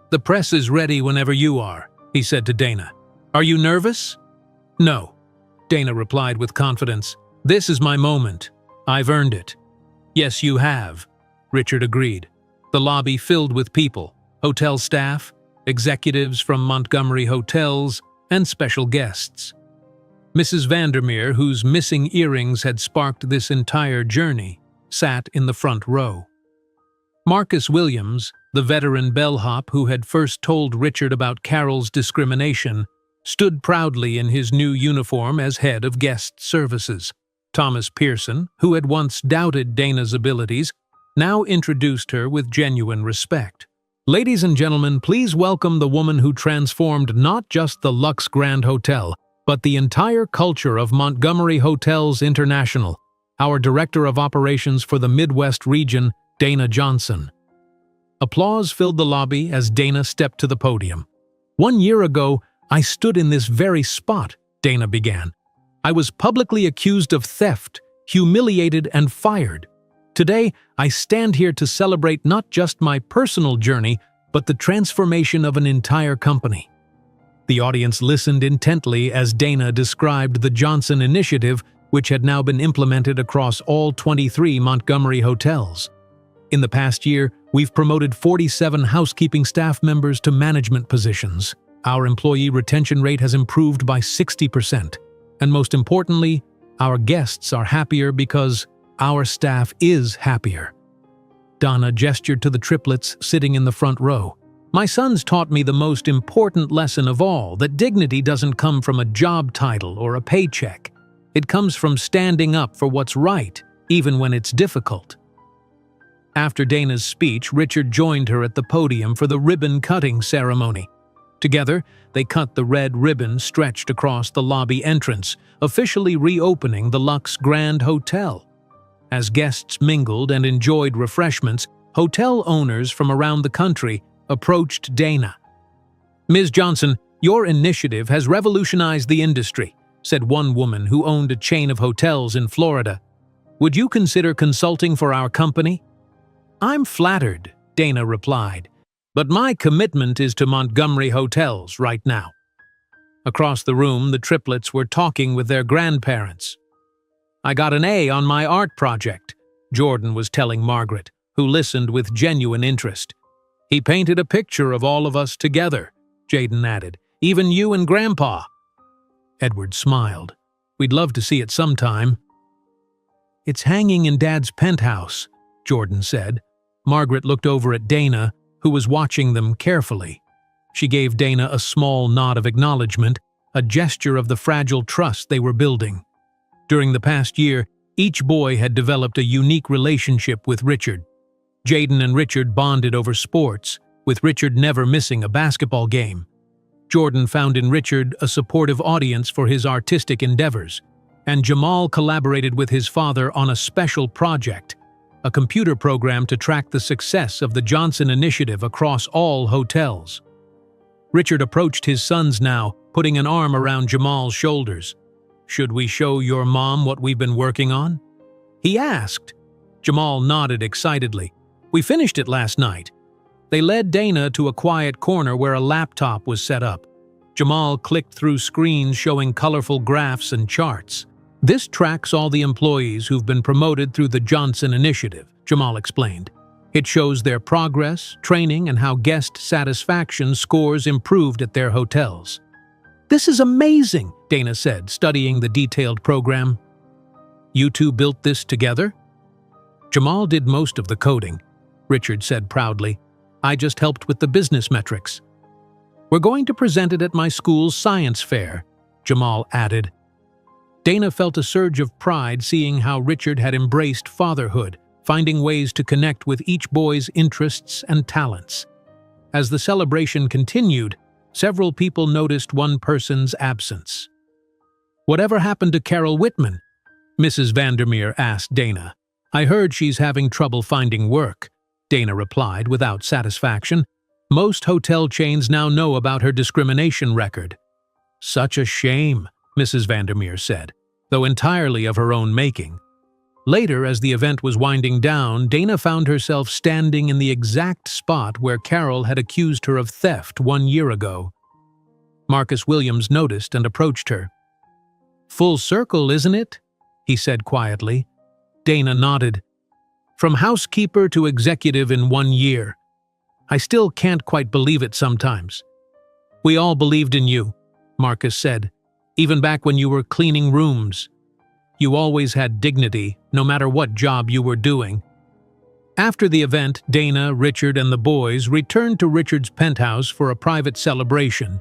Speaker 1: "The press is ready whenever you are," he said to Dana. "Are you nervous?" "No," Dana replied with confidence. "This is my moment. I've earned it." "Yes, you have," Richard agreed. The lobby filled with people, hotel staff, executives from Montgomery hotels, and special guests. Mrs. Vandermeer, whose missing earrings had sparked this entire journey, sat in the front row. Marcus Williams, the veteran bellhop who had first told Richard about Carol's discrimination, stood proudly in his new uniform as head of guest services. Thomas Pearson, who had once doubted Dana's abilities, now introduced her with genuine respect. "Ladies and gentlemen, please welcome the woman who transformed not just the Lux Grand Hotel, but the entire culture of Montgomery Hotels International, our Director of Operations for the Midwest region, Dana Johnson." Applause filled the lobby as Dana stepped to the podium. "1 year ago, I stood in this very spot," Dana began. "I was publicly accused of theft, humiliated, and fired. Today, I stand here to celebrate not just my personal journey, but the transformation of an entire company." The audience listened intently as Dana described the Johnson Initiative, which had now been implemented across all 23 Montgomery hotels. "In the past year, we've promoted 47 housekeeping staff members to management positions. Our employee retention rate has improved by 60%. And most importantly, our guests are happier because our staff is happier." Donna gestured to the triplets sitting in the front row. "My sons taught me the most important lesson of all, that dignity doesn't come from a job title or a paycheck. It comes from standing up for what's right, even when it's difficult." After Dana's speech, Richard joined her at the podium for the ribbon-cutting ceremony. Together, they cut the red ribbon stretched across the lobby entrance, officially reopening the Lux Grand Hotel. As guests mingled and enjoyed refreshments, hotel owners from around the country approached Dana. "Ms. Johnson, your initiative has revolutionized the industry," said one woman who owned a chain of hotels in Florida. "Would you consider consulting for our company?" "I'm flattered," Dana replied, "but my commitment is to Montgomery Hotels right now." Across the room, the triplets were talking with their grandparents. "I got an A on my art project," Jordan was telling Margaret, who listened with genuine interest. "He painted a picture of all of us together," Jaden added, "even you and Grandpa." Edward smiled. "We'd love to see it sometime." "It's hanging in Dad's penthouse," Jordan said. Margaret looked over at Dana, who was watching them carefully. She gave Dana a small nod of acknowledgement, a gesture of the fragile trust they were building. During the past year, each boy had developed a unique relationship with Richard. Jaden and Richard bonded over sports, with Richard never missing a basketball game. Jordan found in Richard a supportive audience for his artistic endeavors, and Jamal collaborated with his father on a special project, a computer program to track the success of the Johnson Initiative across all hotels. Richard approached his sons now, putting an arm around Jamal's shoulders. "Should we show your mom what we've been working on?" he asked. Jamal nodded excitedly. "We finished it last night." They led Dana to a quiet corner where a laptop was set up. Jamal clicked through screens showing colorful graphs and charts. "This tracks all the employees who've been promoted through the Johnson Initiative," Jamal explained. "It shows their progress, training, and how guest satisfaction scores improved at their hotels." "This is amazing," Dana said, studying the detailed program. "You two built this together?" "Jamal did most of the coding," Richard said proudly. I just helped with the business metrics. We're going to present it at my school's science fair, Jamal added. Dana felt a surge of pride seeing how Richard had embraced fatherhood, finding ways to connect with each boy's interests and talents. As the celebration continued, several people noticed one person's absence. "Whatever happened to Carol Whitman?" Mrs. Vandermeer asked Dana. "I heard she's having trouble finding work," Dana replied without satisfaction. "Most hotel chains now know about her discrimination record." "Such a shame," Mrs. Vandermeer said, though entirely of her own making. Later, as the event was winding down, Dana found herself standing in the exact spot where Carol had accused her of theft 1 year ago. Marcus Williams noticed and approached her. "Full circle, isn't it?" he said quietly. Dana nodded. "From housekeeper to executive in 1 year. I still can't quite believe it sometimes." "We all believed in you," Marcus said, "even back when you were cleaning rooms. You always had dignity, no matter what job you were doing." After the event, Dana, Richard, and the boys returned to Richard's penthouse for a private celebration.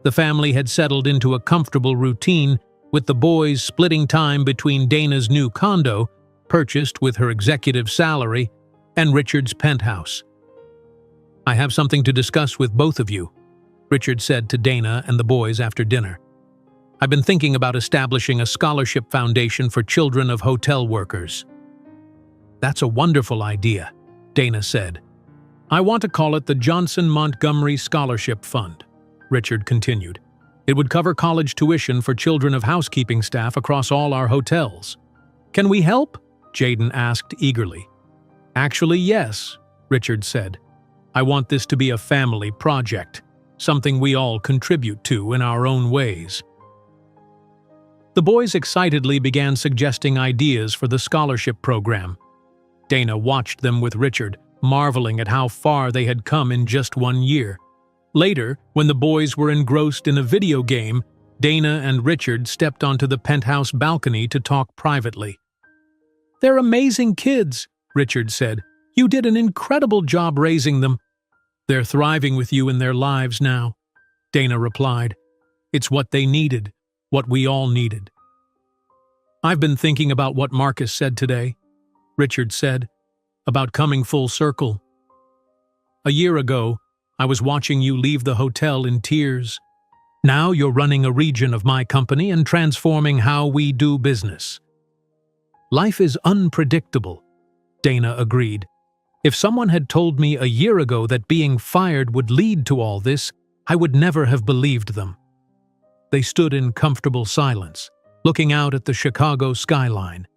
Speaker 1: The family had settled into a comfortable routine, with the boys splitting time between Dana's new condo, purchased with her executive salary, and Richard's penthouse. "I have something to discuss with both of you," Richard said to Dana and the boys after dinner. "I've been thinking about establishing a scholarship foundation for children of hotel workers." "That's a wonderful idea," Dana said. "I want to call it the Johnson Montgomery Scholarship Fund," Richard continued. "It would cover college tuition for children of housekeeping staff across all our hotels." "Can we help?" Jaden asked eagerly. "Actually, yes," Richard said. "I want this to be a family project, something we all contribute to in our own ways." The boys excitedly began suggesting ideas for the scholarship program. Dana watched them with Richard, marveling at how far they had come in just 1 year. Later, when the boys were engrossed in a video game, Dana and Richard stepped onto the penthouse balcony to talk privately. "They're amazing kids," Richard said. "You did an incredible job raising them." "They're thriving with you in their lives now," Dana replied. "It's what they needed. What we all needed." "I've been thinking about what Marcus said today," Richard said, "about coming full circle. A year ago, I was watching you leave the hotel in tears. Now you're running a region of my company and transforming how we do business." "Life is unpredictable," Dana agreed. "If someone had told me a year ago that being fired would lead to all this, I would never have believed them." They stood in comfortable silence, looking out at the Chicago skyline.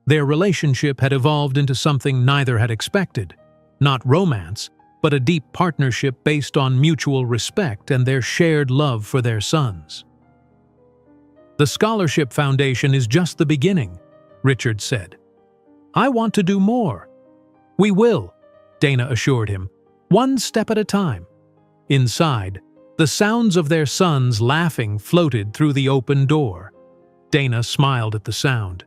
Speaker 1: Their relationship had evolved into something neither had expected, not romance, but a deep partnership based on mutual respect and their shared love for their sons. "The Scholarship Foundation is just the beginning," Richard said. "I want to do more." "We will," Dana assured him, "one step at a time." Inside, the sounds of their sons laughing floated through the open door. Dana smiled at the sound.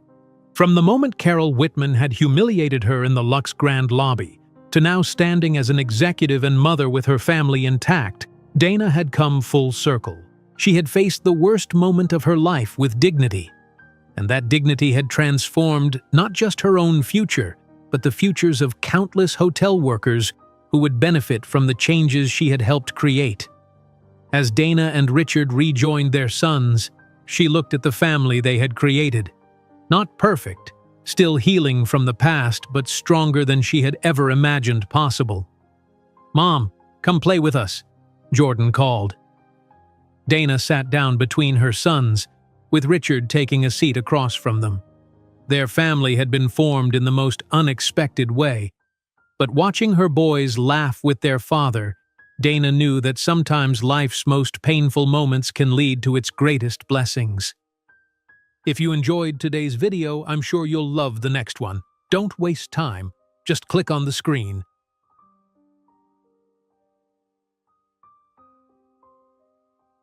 Speaker 1: From the moment Carol Whitman had humiliated her in the Lux Grand lobby, to now standing as an executive and mother with her family intact, Dana had come full circle. She had faced the worst moment of her life with dignity. And that dignity had transformed not just her own future, but the futures of countless hotel workers who would benefit from the changes she had helped create. As Dana and Richard rejoined their sons, she looked at the family they had created. Not perfect, still healing from the past, but stronger than she had ever imagined possible. "Mom, come play with us," Jordan called. Dana sat down between her sons, with Richard taking a seat across from them. Their family had been formed in the most unexpected way, but watching her boys laugh with their father, Dana knew that sometimes life's most painful moments can lead to its greatest blessings. If you enjoyed today's video, I'm sure you'll love the next one. Don't waste time. Just click on the screen.